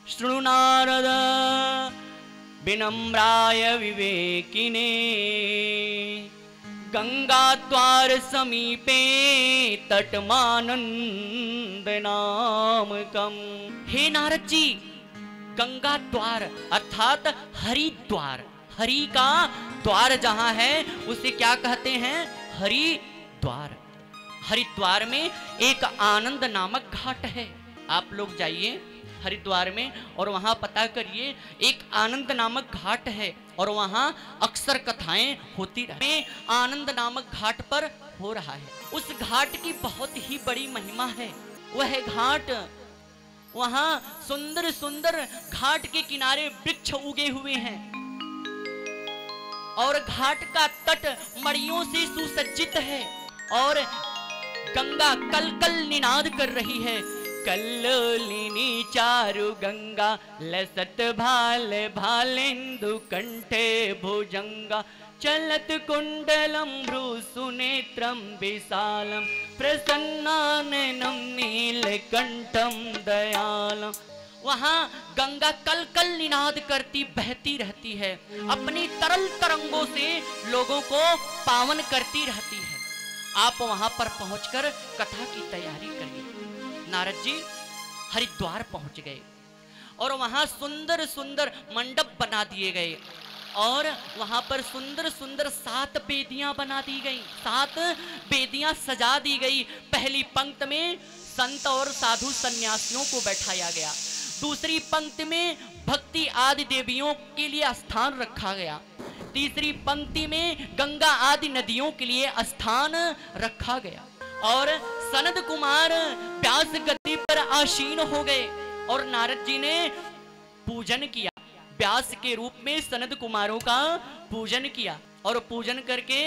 शृणु नारद विनम्राय विवेकिने गंगा द्वार समीपे तटमानंद नामकम। हे नारद जी, गंगा द्वार अर्थात हरिद्वार, हरि का द्वार जहां है उसे क्या कहते हैं? हरिद्वार। हरिद्वार में एक आनंद नामक घाट है। आप लोग जाइए हरिद्वार में और वहां पता करिए, एक आनंद नामक घाट है और वहां अक्सर कथाएं होती रहे। आनंद नामक घाट पर हो रहा है। उस घाट की बहुत ही बड़ी महिमा है। वह घाट, वहां सुंदर सुंदर घाट के किनारे वृक्ष उगे हुए हैं और घाट का तट मड़ियों से सुसज्जित है और गंगा कल कल निनाद कर रही है। कल्लोलिनी चारु गंगा लसत भाल भालेन्दु कंठे भुजंगा चलत कुंडलम भ्रूसुनेत्रम विशालम प्रसन्नाननम नीलकंठम दयालम। वहां गंगा कल कल निनाद करती बहती रहती है, अपनी तरल तरंगों से लोगों को पावन करती रहती है। आप वहां पर पहुंचकर कथा की तैयारी करिए। नारद जी हरिद्वार पहुंच गए और वहां सुंदर सुंदर मंडप बना दिए गए और वहां पर सुंदर सुंदर 7 बेदियां बना दी गई, 7 बेदियां सजा दी गई। पहली पंक्ति में संत और साधु सन्यासियों को बैठाया गया, दूसरी पंक्ति में भक्ति आदि देवियों के लिए स्थान रखा गया, तीसरी पंक्ति में गंगा आदि नदियों के लिए स्थान रखा गया। और सनद कुमार व्यास गद्दी पर आसीन हो गए और नारद जी ने पूजन किया। व्यास के रूप में सनद कुमारों का पूजन किया और पूजन करके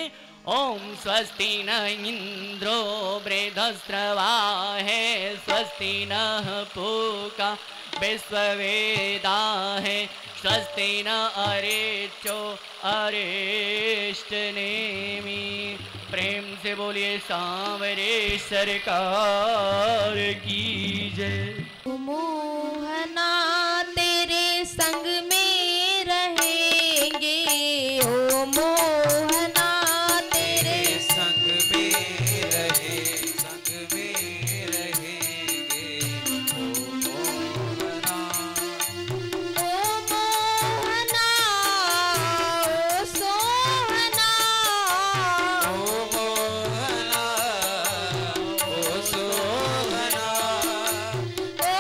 ओम स्वस्ति न इंद्रो वृद्धस्रवाहे स्वस्ति नः पूषा विश्ववेदा है स्वस्ति न अरेचो अरिष्टनेमि। प्रेम से बोलिए सांवरे सरकार की जय। मोहना तेरे संग में रहेंगे, ओ मोहना तेरे संग में रहे, संग में रहेंगे, ओ मोहना, ओ मोहना, ओ सोहना, ओ मोहना, ओ सोहना, ओ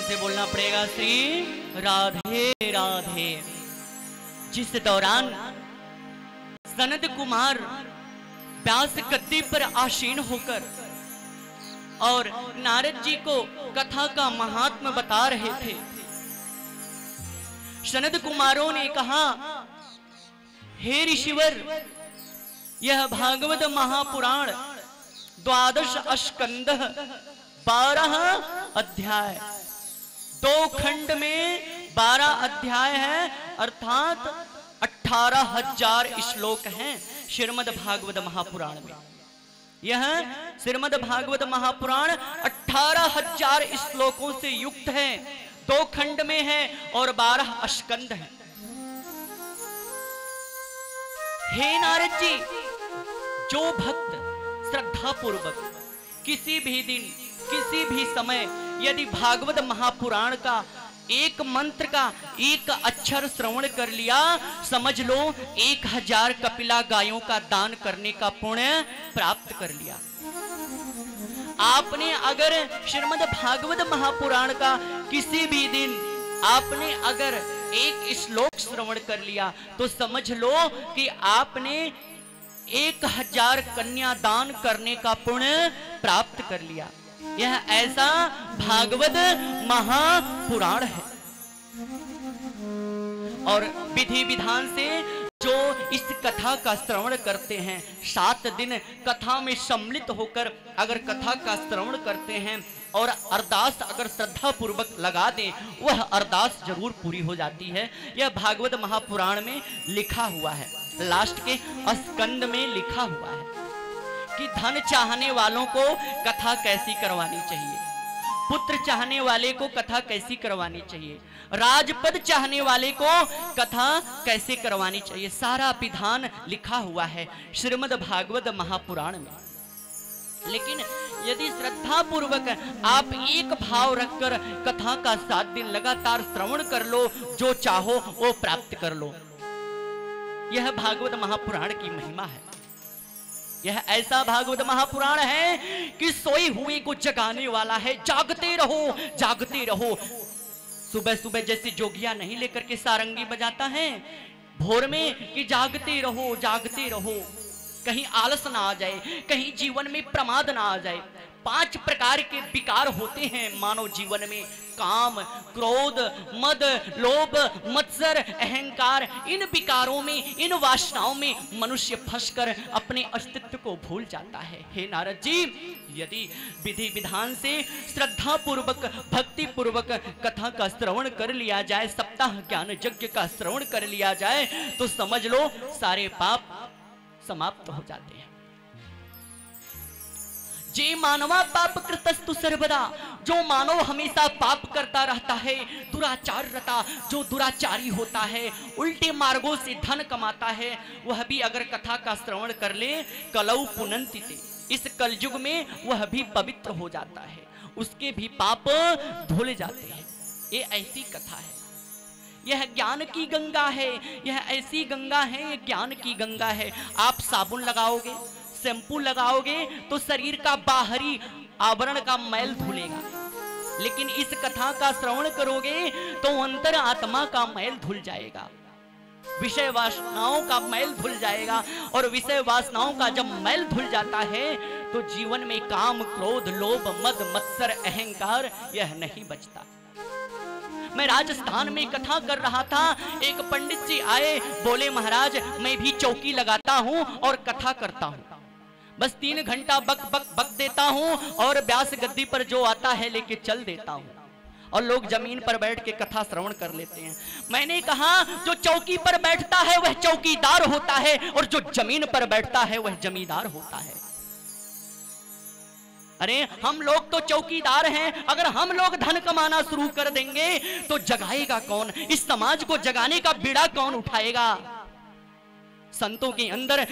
से बोलना पड़ेगा श्री राधे राधे। जिस दौरान सनद कुमार व्यास गद्दी पर आसीन होकर और नारद जी को कथा का महात्म बता रहे थे, सनद कुमारों ने कहा, हे ऋषिवर, यह भागवत महापुराण 12 स्कंद 12 अध्याय, 2 खंड में 12 अध्याय है, अर्थात 18,000 श्लोक हैं श्रीमद् भागवत महापुराण में। यह श्रीमद् भागवत महापुराण 18,000 श्लोकों से युक्त है, 2 खंड में है और 12 स्कंद है। हे नारद जी, जो भक्त श्रद्धा पूर्वक किसी भी दिन किसी भी समय यदि भागवत महापुराण का एक मंत्र का एक अक्षर श्रवण कर लिया, समझ लो 1000 कपिला गायों का दान करने का पुण्य प्राप्त कर लिया। आपने अगर श्रीमद् भागवत महापुराण का किसी भी दिन आपने अगर एक श्लोक श्रवण कर लिया तो समझ लो कि आपने 1000 कन्या दान करने का पुण्य प्राप्त कर लिया। यह ऐसा भागवत महापुराण है। और विधि विधान से जो इस कथा का श्रवण करते हैं, 7 दिन कथा में सम्मिलित होकर अगर कथा का श्रवण करते हैं और अरदास अगर श्रद्धा पूर्वक लगा दें, वह अरदास जरूर पूरी हो जाती है। यह भागवत महापुराण में लिखा हुआ है, लास्ट के स्कंद में लिखा हुआ है कि धन चाहने वालों को कथा कैसी करवानी चाहिए, पुत्र चाहने वाले को कथा कैसी करवानी चाहिए, राजपद चाहने वाले को कथा कैसे करवानी चाहिए, सारा विधान लिखा हुआ है श्रीमद् भागवत महापुराण में। लेकिन यदि श्रद्धा पूर्वक आप एक भाव रखकर कथा का 7 दिन लगातार श्रवण कर लो, जो चाहो वो प्राप्त कर लो। यह भागवत महापुराण की महिमा है। यह ऐसा भागवत महापुराण है कि सोए हुए को जगाने वाला है। जागते रहो, जागते रहो। सुबह सुबह जैसे जोगिया नहीं लेकर के सारंगी बजाता है भोर में कि जागते रहो, जागते रहो, कहीं आलस ना आ जाए, कहीं जीवन में प्रमाद ना आ जाए। 5 प्रकार के विकार होते हैं मानव जीवन में, काम, क्रोध, मद, लोभ, मत्सर, अहंकार। इन विकारों में, इन वासनाओं में मनुष्य फंसकर अपने अस्तित्व को भूल जाता है। हे नारद जी, यदि विधि विधान से श्रद्धा पूर्वक भक्ति पूर्वक कथा का श्रवण कर लिया जाए, सप्ताह ज्ञान यज्ञ का श्रवण कर लिया जाए, तो समझ लो सारे पाप समाप्त हो जाते हैं। जे मानवा पाप कृतस्तु सर्वदा, जो मानव हमेशा पाप करता रहता है, दुराचार रहता, जो दुराचारी होता है, उल्टे मार्गों से धन कमाता है, वह भी अगर कथा का श्रवण कर ले, कलौ पुनन्तिते, इस कलयुग में वह भी पवित्र हो जाता है, उसके भी पाप धुल जाते हैं। ये ऐसी कथा है। यह ज्ञान की गंगा है, यह ऐसी गंगा है, यह ज्ञान की गंगा है। आप साबुन लगाओगे, शैम्पू लगाओगे तो शरीर का बाहरी आवरण का मैल धुलेगा, लेकिन इस कथा का श्रवण करोगे तो अंतर आत्मा का मैल धुल जाएगा, विषय वासनाओं का मैल धुल जाएगा। और विषय वासनाओं का जब मैल धुल जाता है तो जीवन में काम, क्रोध, लोभ, मद, मत्सर, अहंकार यह नहीं बचता। मैं राजस्थान में कथा कर रहा था, एक पंडित जी आए, बोले महाराज मैं भी चौकी लगाता हूँ और कथा करता हूँ, बस 3 घंटा बक बक बक देता हूँ और व्यास गद्दी पर जो आता है लेके चल देता हूँ, और लोग जमीन पर बैठ के कथा श्रवण कर लेते हैं। मैंने कहा जो चौकी पर बैठता है वह चौकीदार होता है और जो जमीन पर बैठता है वह जमींदार होता है। अरे हम लोग तो चौकीदार हैं, अगर हम लोग धन कमाना शुरू कर देंगे तो जगाएगा कौन? इस समाज को जगाने का बीड़ा कौन उठाएगा? संतों के अंदर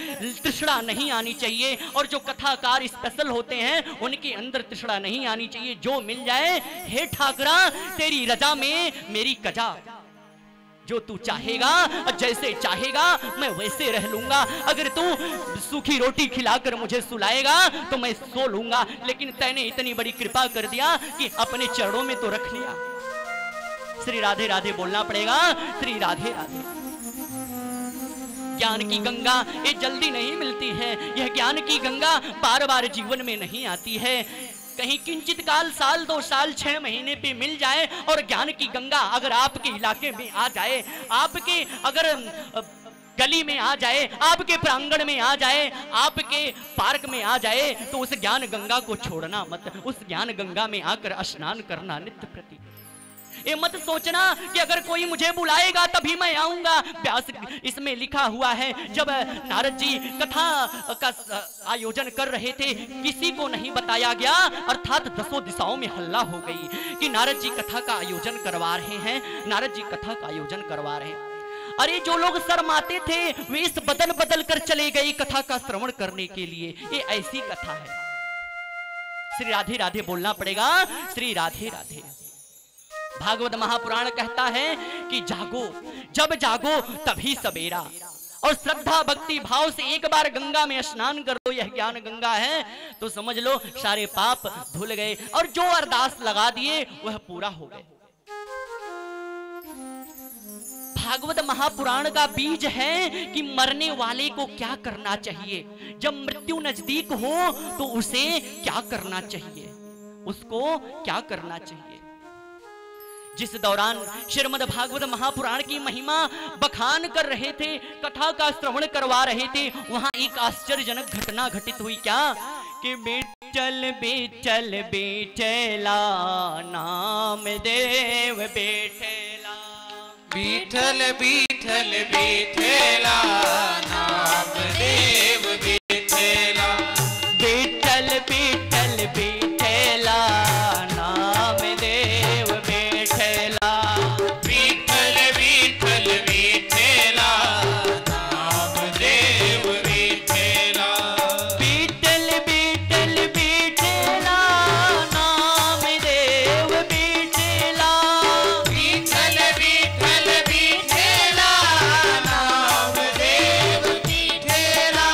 तृष्णा नहीं आनी चाहिए, और जो कथाकार स्पेशल होते हैं उनके अंदर तृष्णा नहीं आनी चाहिए। जो मिल जाए, हे ठाकरा तेरी रजा में मेरी कजा, जो तू चाहेगा जैसे चाहेगा मैं वैसे रह लूंगा। अगर तू सूखी रोटी खिलाकर मुझे सुलाएगा तो मैं सो लूंगा, लेकिन तैने इतनी बड़ी कृपा कर दिया कि अपने चरणों में तो रख लिया। श्री राधे राधे बोलना पड़ेगा, श्री राधे राधे। ज्ञान की गंगा ये जल्दी नहीं मिलती है, यह ज्ञान की गंगा बार बार जीवन में नहीं आती है। कहीं किंचित काल, साल 2 साल 6 महीने पे मिल जाए और ज्ञान की गंगा अगर आपके इलाके में आ जाए, आपके अगर गली में आ जाए, आपके प्रांगण में आ जाए, आपके पार्क में आ जाए, तो उस ज्ञान गंगा को छोड़ना मत, उस ज्ञान गंगा में आकर स्नान करना नित्य प्रति। ये मत सोचना कि अगर कोई मुझे बुलाएगा तभी मैं आऊंगा। व्यास इसमें लिखा हुआ है, जब नारद जी कथा का आयोजन कर रहे थे, किसी को नहीं बताया गया, अर्थात 10 दिशाओं में हल्ला हो गई कि नारद जी कथा का आयोजन करवा रहे हैं, नारद जी कथा का आयोजन करवा रहे हैं। अरे जो लोग शर्माते थे वे इस बदल बदल कर चले गए कथा का श्रवण करने के लिए। ये ऐसी कथा है। श्री राधे राधे बोलना पड़ेगा, श्री राधे राधे। भागवत महापुराण कहता है कि जागो, जब जागो तभी सवेरा, और श्रद्धा भक्ति भाव से एक बार गंगा में स्नान कर दो, यह ज्ञान गंगा है, तो समझ लो सारे पाप धुल गए और जो अरदास लगा दिए वह पूरा हो गए। भागवत महापुराण का बीज है कि मरने वाले को क्या करना चाहिए, जब मृत्यु नजदीक हो तो उसे क्या करना चाहिए, उसको क्या करना चाहिए। जिस दौरान श्रीमद् भागवत महापुराण की महिमा बखान कर रहे थे, कथा का श्रवण करवा रहे थे, वहां एक आश्चर्यजनक घटना घटित हुई। क्या कि बेचल बेचल बेचला नाम देव बेठेला, बीठल बीठल बीठेला नाम देव बीठेला, बेचल बेचल बेठेला नाम देव बेठेला, बीठल बीठल बीठेला नाम देव बीठेला, बीठल बीठल बेठेला नाम देव बेठेला, बीठल बीठल बीठेला नाम देव बीठेला।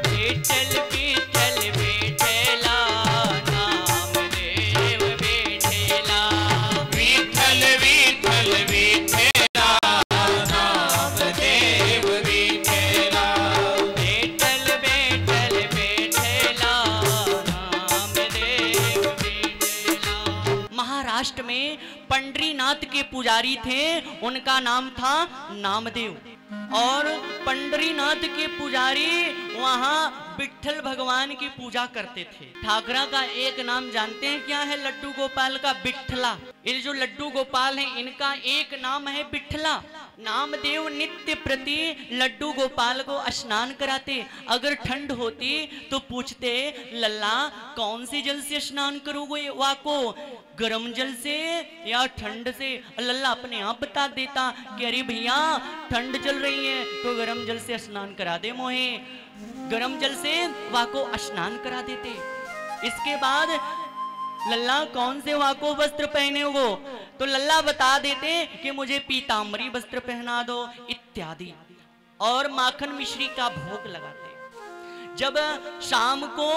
बेचल बेचल बेठेला नाम देव बेठेला, बीठल बीठल बीठेला नाम देव बीठेला, बेचल बेचल बेठेला नाम देव बेठेला। महाराष्ट्र में पंडरीनाथ के पुजारी थे, उनका नाम था नामदेव, और पंडरीनाथ के पुजारी वहां विट्ठल भगवान की पूजा करते थे। ठाकरा का एक नाम जानते हैं क्या है? लड्डू गोपाल का बिट्ठला। ये जो लड्डू गोपाल हैं इनका एक नाम है बिट्ठला। नामदेव नित्य प्रति लड्डू गोपाल को स्नान कराते। अगर ठंड होती तो पूछते, लल्ला कौन से जल से स्नान करोगे वाको, गर्म जल से या ठंड से? लल्ला अपने आप बता देता कि अरे भैया ठंड चल रही है तो गर्म जल से स्नान करा दे मोहे। गर्म जल से वाको स्नान करा देते। इसके बाद लल्ला कौन से वाको वस्त्र पहने हो, तो लल्ला बता देते कि मुझे पीताम्बरी वस्त्र पहना दो इत्यादि, और माखन मिश्री का भोग लगाते। जब शाम को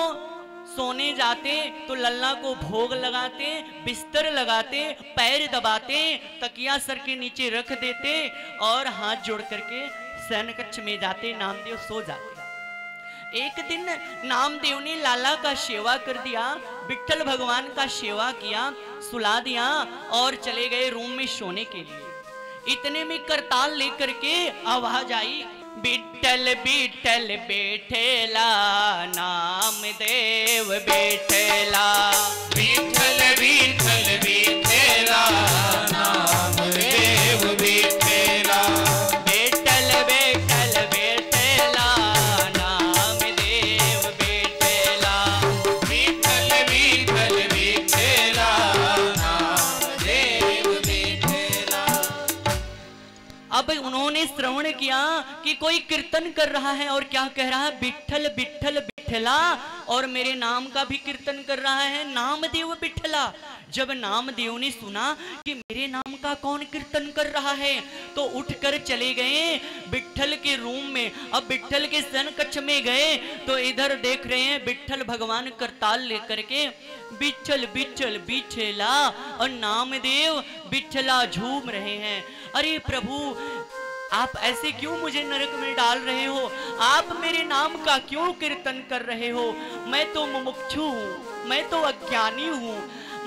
सोने जाते तो लल्ला को भोग लगाते, बिस्तर लगाते, पैर दबाते, तकिया सर के नीचे रख देते और हाथ जोड़ करके शयन कक्ष में जाते। नामदेव सो जाते। एक दिन नामदेव ने लाला का सेवा कर दिया, विट्ठल भगवान का सेवा किया, सुला दिया और चले गए रूम में सोने के लिए। इतने में करताल लेकर के आवाज आई, बिट्ठल बिट्ठल बेठेला नाम देव बेठेला, बीठल बीठल बीठेला नाम देव बीठेला, बेठल बेठल बेठेला श्रवण किया कि कोई कीर्तन कर रहा है और क्या कह रहा है, विठ्ठल विठ्ठल विठ्ठला, और मेरे नाम का भी कीर्तन कर रहा है, नामदेव विठ्ठला। जब नामदेव ने सुना कि मेरे नाम का कौन कीर्तन कर रहा है, तो उठकर चले गए विठ्ठल के रूम में। अब विठ्ठल के सन कक्ष में गए तो इधर देख रहे हैं विठ्ठल भगवान करताल लेकर के बिच्छल बिच्छल बिछला और नामदेव बिच्छला झूम रहे हैं। अरे प्रभु, आप ऐसे क्यों मुझे नरक में डाल रहे हो? आप मेरे नाम का क्यों कीर्तन कर रहे हो? मैं तो मुमुक्षु हूँ, मैं तो अज्ञानी हूँ,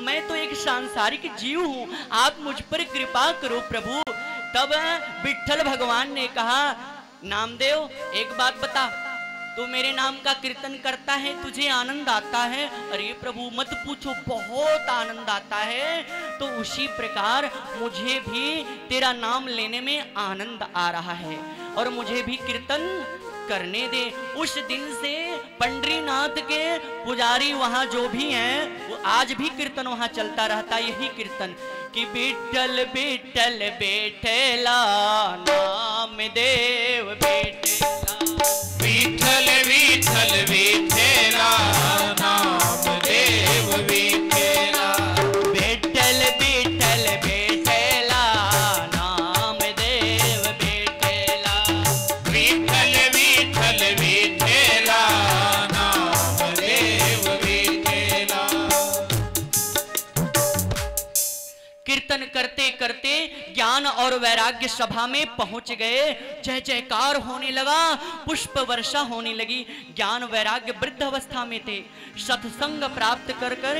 मैं तो एक सांसारिक जीव हूँ, आप मुझ पर कृपा करो प्रभु। तब विठ्ठल भगवान ने कहा, नामदेव एक बात बता, तू मेरे नाम का कीर्तन करता है, तुझे आनंद आता है? अरे प्रभु मत पूछो, बहुत आनंद आता है। तो उसी प्रकार मुझे भी तेरा नाम लेने में आनंद आ रहा है और मुझे भी कीर्तन करने दे। उस दिन से पंडरीनाथ के पुजारी वहां जो भी हैं, वो आज भी कीर्तन वहां चलता रहता, यही कीर्तन कि विठ्ठल विठ्ठल बैठेला नामदेव बैठेला, विठ्ठल विठ्ठल विठ्ठला नामदेव विठ्ठला, विठ्ठल विठ्ठल बैठेला नामदेव बैठेला, विठ्ठल विठ्ठल विठ्ठला नामदेव विठ्ठला। कीर्तन करते करते ज्ञान और वैराग्य सभा में पहुंच गए। जय जयकार होने लगा, पुष्प वर्षा होने लगी। ज्ञान वैराग्य वृद्ध अवस्था में थे, सत्संग प्राप्त कर कर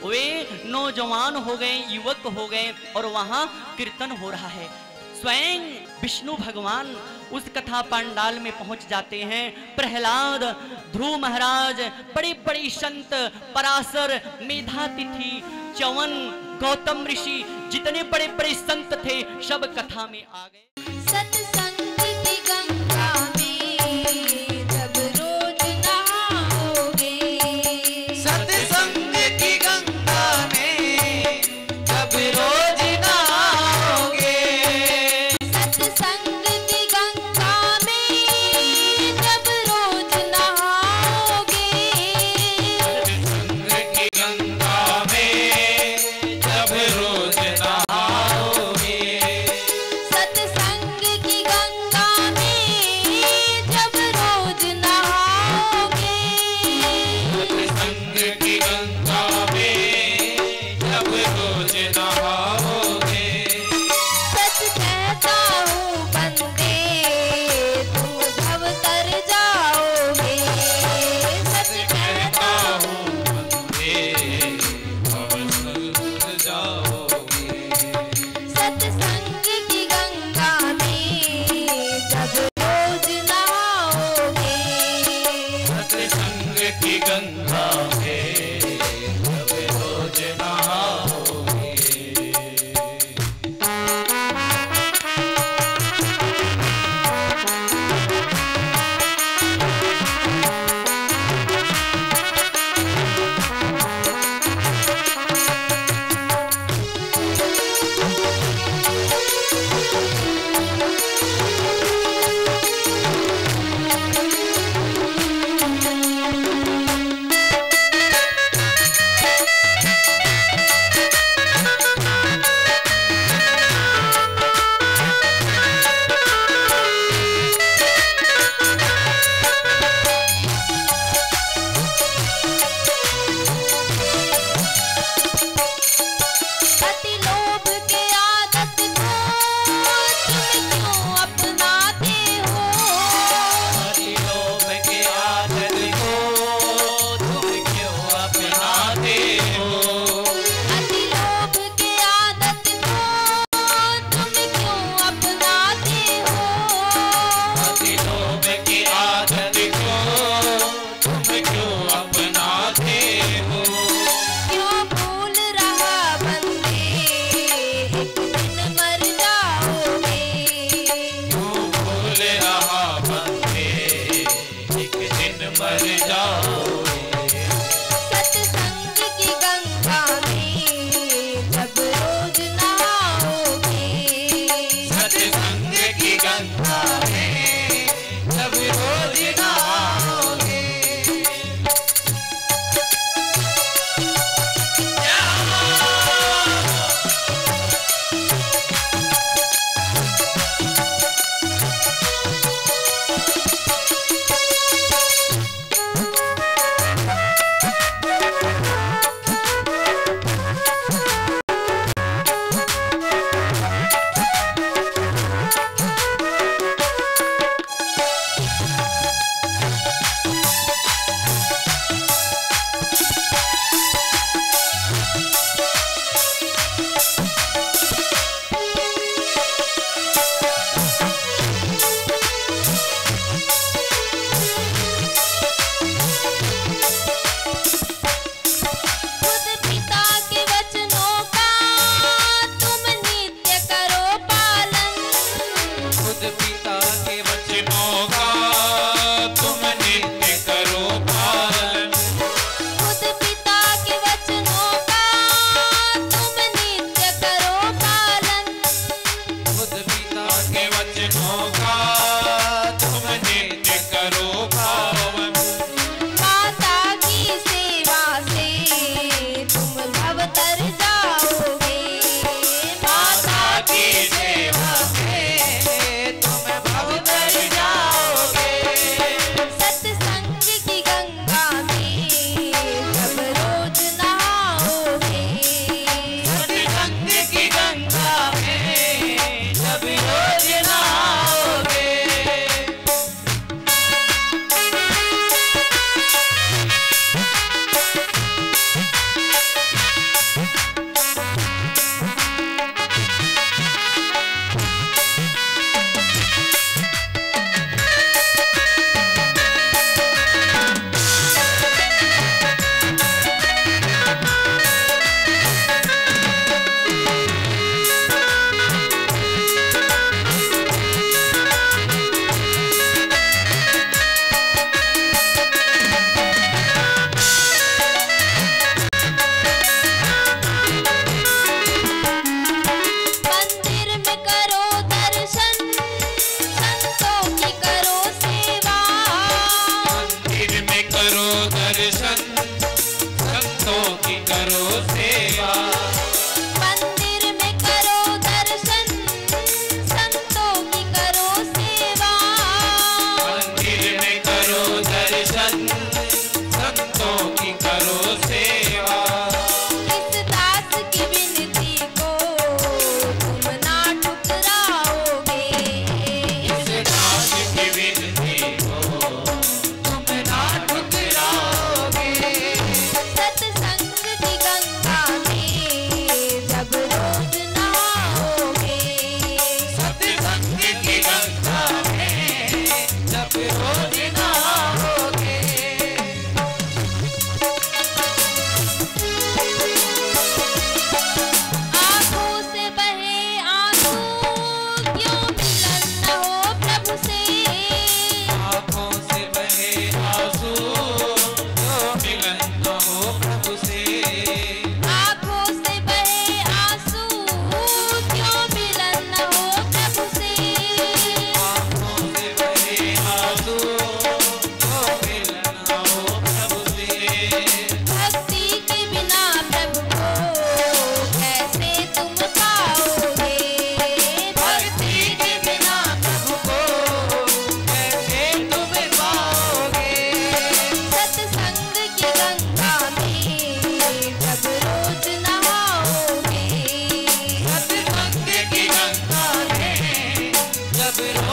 वे नौजवान हो गए, युवक हो गए और वहां कीर्तन हो रहा है। स्वयं विष्णु भगवान उस कथा पंडाल में पहुंच जाते हैं। प्रहलाद, ध्रुव महाराज, बड़े बड़े संत, पराशर, मेधातिथि, च्यवन, गौतम ऋषि, जितने बड़े बड़े संत थे सब कथा में आ गए। सत्संग की गंगा में जब रोज नहाओगे, सत्संग की गंगा में जब रोज नहाओगे, सत्संग की गंगा में जब रोज नहाओगे, सत्संग की गंगा में जब रोज नहाओगे, सत्संग की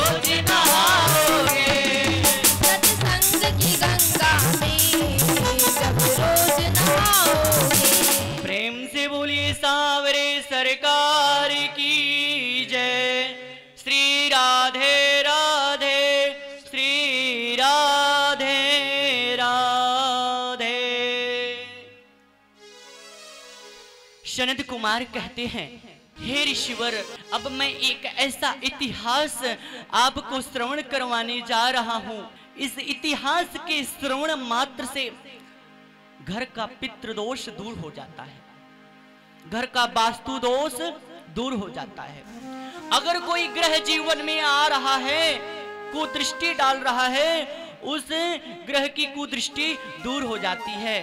रोज नहाओगे। सत्संग की गंगा में जब रोज नहाओगे। प्रेम से बोलिए सावरे सरकार की जय। श्री राधे राधे, श्री राधे राधे। सनत कुमार कहते हैं, हे ऋषिवर, अब मैं एक ऐसा इतिहास आपको श्रवण करवाने जा रहा हूं। इस इतिहास के श्रवण मात्र से घर का पितृदोष दूर हो जाता है, घर का वास्तु दोष दूर हो जाता है। अगर कोई ग्रह जीवन में आ रहा है, कुदृष्टि डाल रहा है, उस ग्रह की कुदृष्टि दूर हो जाती है।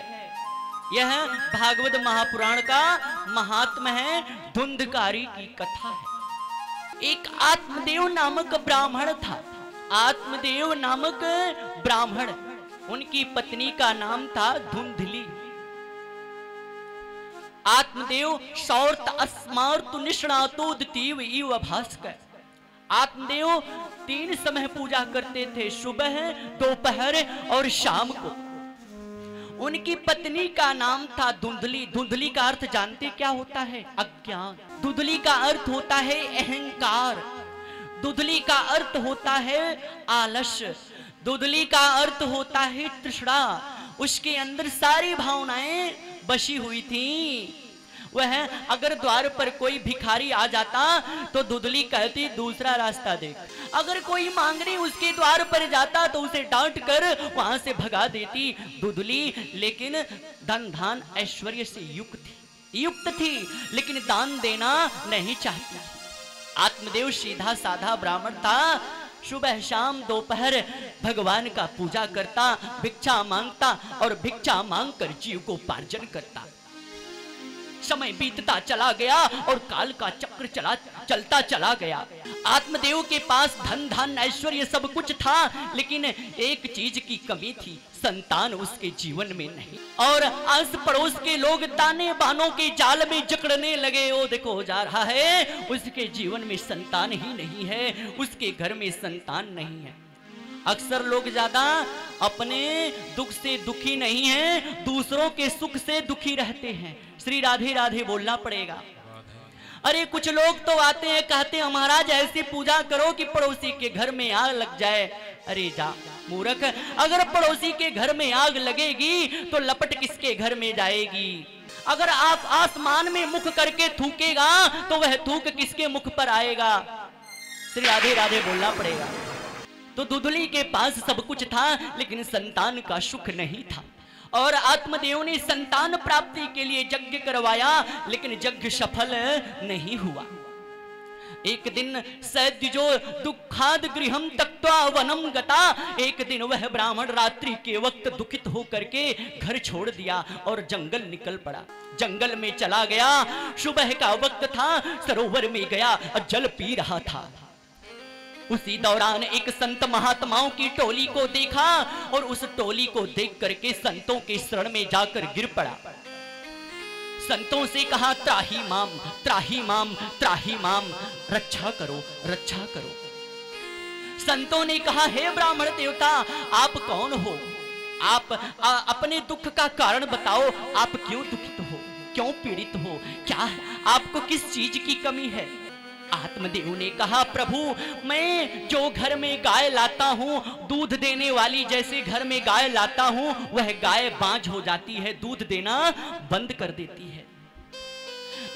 यह भागवत महापुराण का महात्म है, धुंधकारी की कथा है। एक आत्मदेव नामक ब्राह्मण था। आत्मदेव नामक ब्राह्मण, उनकी पत्नी का नाम था धुंधली। आत्मदेव सौर्त अस्मार्तु निष्णातो द्वितीव इव भास्कर। आत्मदेव 3 समय पूजा करते थे, सुबह, दोपहर और शाम को। उनकी पत्नी का नाम था धुंधली। धुंधली का अर्थ जानते क्या होता है? अज्ञान। धुंधली का अर्थ होता है अहंकार। धुंधली का अर्थ होता है आलस्य। धुंधली का अर्थ होता है तृष्णा। उसके अंदर सारी भावनाएं बसी हुई थी। वह अगर द्वार पर कोई भिखारी आ जाता तो धुंधली कहती दूसरा रास्ता देख। अगर कोई मांगने उसके द्वार पर जाता तो उसे डांट कर वहां से भगा देती धुंधली। लेकिन धन धान ऐश्वर्य से युक्त थी, लेकिन दान देना नहीं चाहती। आत्मदेव सीधा साधा ब्राह्मण था। सुबह शाम दोपहर भगवान का पूजा करता, भिक्षा मांगता और भिक्षा मांगकर जीव को उपार्जन करता। समय बीतता चला गया और काल का चक्र चलता चला गया। आत्मदेव के पास धन धान ऐश्वर्य सब कुछ था, लेकिन एक चीज की कमी थी, संतान उसके जीवन में नहीं। और आस पड़ोस के लोग ताने बानों के जाल में जकड़ने लगे। वो देखो जा रहा है, उसके जीवन में संतान ही नहीं है, उसके घर में संतान नहीं है। अक्सर लोग ज्यादा अपने दुख से दुखी नहीं हैं, दूसरों के सुख से दुखी रहते हैं। श्री राधे राधे बोलना पड़ेगा। अरे कुछ लोग तो आते हैं, कहते हैं महाराज ऐसी पूजा करो कि पड़ोसी के घर में आग लग जाए। अरे जा मूर्ख, अगर पड़ोसी के घर में आग लगेगी तो लपट किसके घर में जाएगी? अगर आप आसमान में मुख करके थूकेगा तो वह थूक किसके मुख पर आएगा? श्री राधे राधे बोलना पड़ेगा। तो धुंधली के पास सब कुछ था, लेकिन संतान का सुख नहीं था। और आत्मदेव ने संतान प्राप्ति के लिए यज्ञ करवाया, लेकिन यज्ञ सफल नहीं हुआ। एक दिन सैद्यो दुखाद गृहम तक्त्वा वनम गता। एक दिन वह ब्राह्मण रात्रि के वक्त दुखित होकर के घर छोड़ दिया और जंगल निकल पड़ा। जंगल में चला गया। सुबह का वक्त था, सरोवर में गया और जल पी रहा था। उसी दौरान एक संत महात्माओं की टोली को देखा और उस टोली को देख करके संतों के शरण में जाकर गिर पड़ा। संतों से कहा त्राही माम, त्राही माम, त्राही माम, रक्षा करो, रक्षा करो। संतों ने कहा हे ब्राह्मण देवता, आप कौन हो? आप अपने दुख का कारण बताओ। आप क्यों दुखित हो, क्यों पीड़ित हो, क्या आपको किस चीज की कमी है? आत्मदेव ने कहा प्रभु, मैं जो घर में गाय लाता हूँ, दूध देने वाली जैसे घर में गाय लाता हूँ, वह गाय बांझ हो जाती है, दूध देना बंद कर देती है।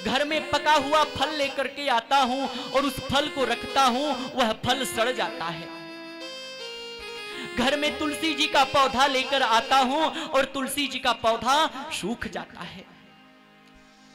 घर में पका हुआ फल लेकर के आता हूँ और उस फल को रखता हूँ, वह फल सड़ जाता है। घर में तुलसी जी का पौधा लेकर आता हूँ और तुलसी जी का पौधा सूख जाता है।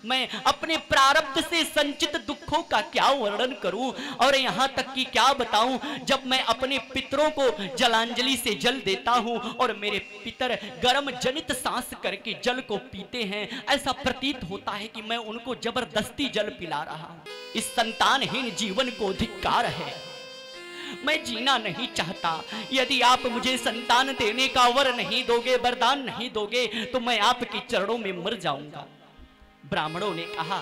मैं अपने प्रारब्ध से संचित दुखों का क्या वर्णन करूं और यहाँ तक कि क्या बताऊं। जब मैं अपने पितरों को जलांजलि से जल देता हूं और मेरे पितर गर्म जनित सांस करके जल को पीते हैं, ऐसा प्रतीत होता है कि मैं उनको जबरदस्ती जल पिला रहा हूं। इस संतानहीन जीवन को धिक्कार है। मैं जीना नहीं चाहता। यदि आप मुझे संतान देने का वर नहीं दोगे, वरदान नहीं दोगे, तो मैं आपके चरणों में मर जाऊंगा। ब्राह्मणों ने कहा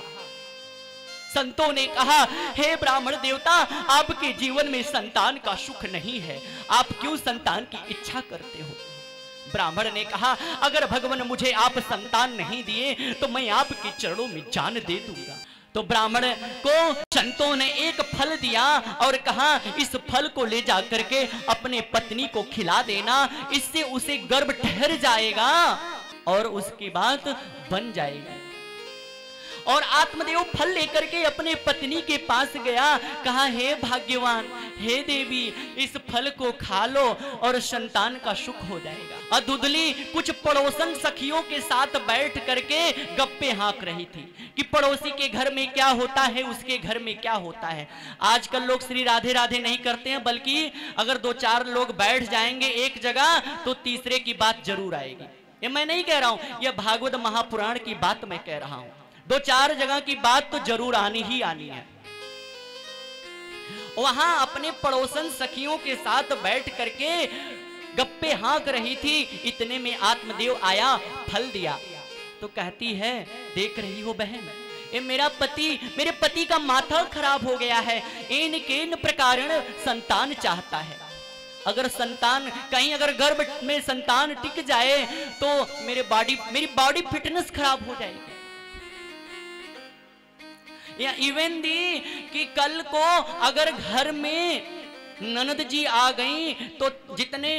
संतों ने कहा, हे ब्राह्मण देवता, आपके जीवन में संतान का सुख नहीं है, आप क्यों संतान की इच्छा करते हो? ब्राह्मण ने कहा, अगर भगवान मुझे आप संतान नहीं दिए तो मैं आपके चरणों में जान दे दूंगा। तो ब्राह्मण को संतों ने एक फल दिया और कहा, इस फल को ले जा करके अपने पत्नी को खिला देना, इससे उसे गर्भ ठहर जाएगा और उसकी बात बन जाएगी। और आत्मदेव फल लेकर के अपने पत्नी के पास गया, कहा, हे भाग्यवान, हे देवी, इस फल को खा लो और संतान का सुख हो जाएगा। और दुधली कुछ पड़ोसन सखियों के साथ बैठ करके गप्पे हाँक रही थी कि पड़ोसी के घर में क्या होता है, उसके घर में क्या होता है। आजकल लोग श्री राधे राधे नहीं करते हैं, बल्कि अगर 2-4 लोग बैठ जाएंगे एक जगह तो तीसरे की बात जरूर आएगी। ये मैं नहीं कह रहा हूं, यह भागवत महापुराण की बात मैं कह रहा हूं। 2-4 जगह की बात तो जरूर आनी ही आनी है। वहां अपने पड़ोसन सखियों के साथ बैठ करके गप्पे हाँक रही थी, इतने में आत्मदेव आया, फल दिया। तो कहती है, देख रही हो बहन, ये मेरे पति का माथा खराब हो गया है, इन प्रकार संतान चाहता है। अगर संतान कहीं अगर गर्भ में संतान टिक जाए तो मेरी बॉडी फिटनेस खराब हो जाएगी। या इवन दी कि कल को अगर घर में ननद जी आ गई तो जितने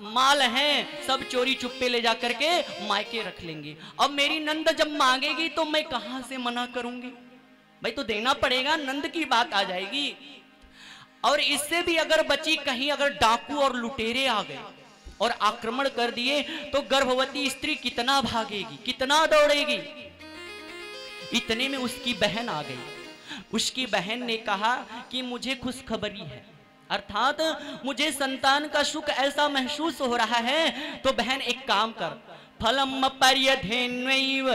माल हैं सब चोरी चुप्पे ले जा करके मायके रख लेंगे। अब मेरी नंद जब मांगेगी तो मैं कहां से मना करूंगी? भाई तो देना पड़ेगा, नंद की बात आ जाएगी। और इससे भी अगर बची, कहीं अगर डाकू और लुटेरे आ गए और आक्रमण कर दिए तो गर्भवती स्त्री कितना भागेगी, कितना दौड़ेगी। इतने में उसकी बहन आ गई। उसकी बहन ने कहा कि मुझे खुशखबरी है, अर्थात मुझे संतान का सुख ऐसा महसूस हो रहा है। तो बहन एक काम कर, फलम पर्यधेन्वैव,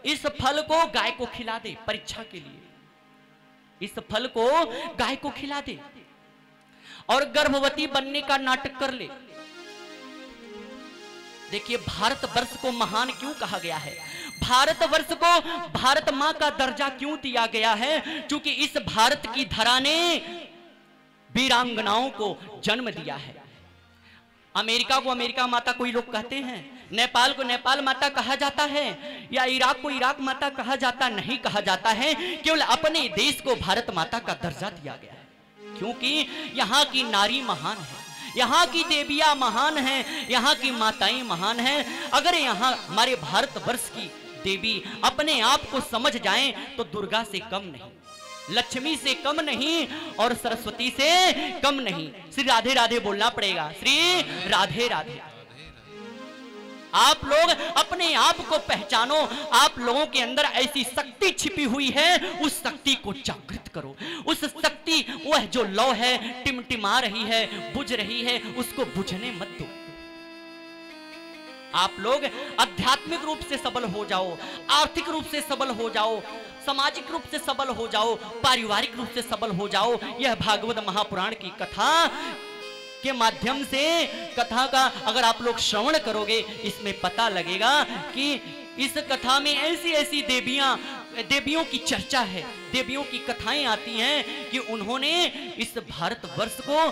इस फल को गाय को खिला दे परीक्षा के लिए, इस फल को गाय को खिला दे और गर्भवती बनने का नाटक कर ले। देखिए भारतवर्ष को महान क्यों कहा गया है, भारतवर्ष को भारत मां का दर्जा क्यों दिया गया है? क्योंकि इस भारत की धरा ने वीरांगनाओं को जन्म दिया है। अमेरिका को अमेरिका माता कोई लोग कहते हैं, नेपाल को नेपाल माता कहा जाता है, या इराक को इराक माता कहा जाता नहीं कहा जाता है, केवल अपने देश को भारत माता का दर्जा दिया गया है। क्योंकि यहाँ की नारी महान है, यहाँ की देवियां महान हैं, यहाँ की माताएं महान हैं। अगर यहाँ हमारे भारतवर्ष की देवी अपने आप को समझ जाएं तो दुर्गा से कम नहीं, लक्ष्मी से कम नहीं और सरस्वती से कम नहीं। श्री राधे राधे बोलना पड़ेगा, श्री राधे राधे। आप लोग अपने आप को पहचानो, आप लोगों के अंदर ऐसी शक्ति छिपी हुई है, उस शक्ति को जागृत करो। उस शक्ति, वह जो लौ है टिमटिमा रही है, बुझ रही है, उसको बुझने मत दो। आप लोग आध्यात्मिक रूप से सबल हो जाओ, आर्थिक रूप से सबल हो जाओ, सामाजिक रूप से सबल हो जाओ, पारिवारिक रूप से सबल हो जाओ। यह भागवत महापुराण की कथा के माध्यम से, कथा का अगर आप लोग श्रवण करोगे, इसमें पता लगेगा कि इस कथा में ऐसी ऐसी देवियों की चर्चा है, देवियों की कथाएं आती हैं कि उन्होंने इस भारतवर्ष को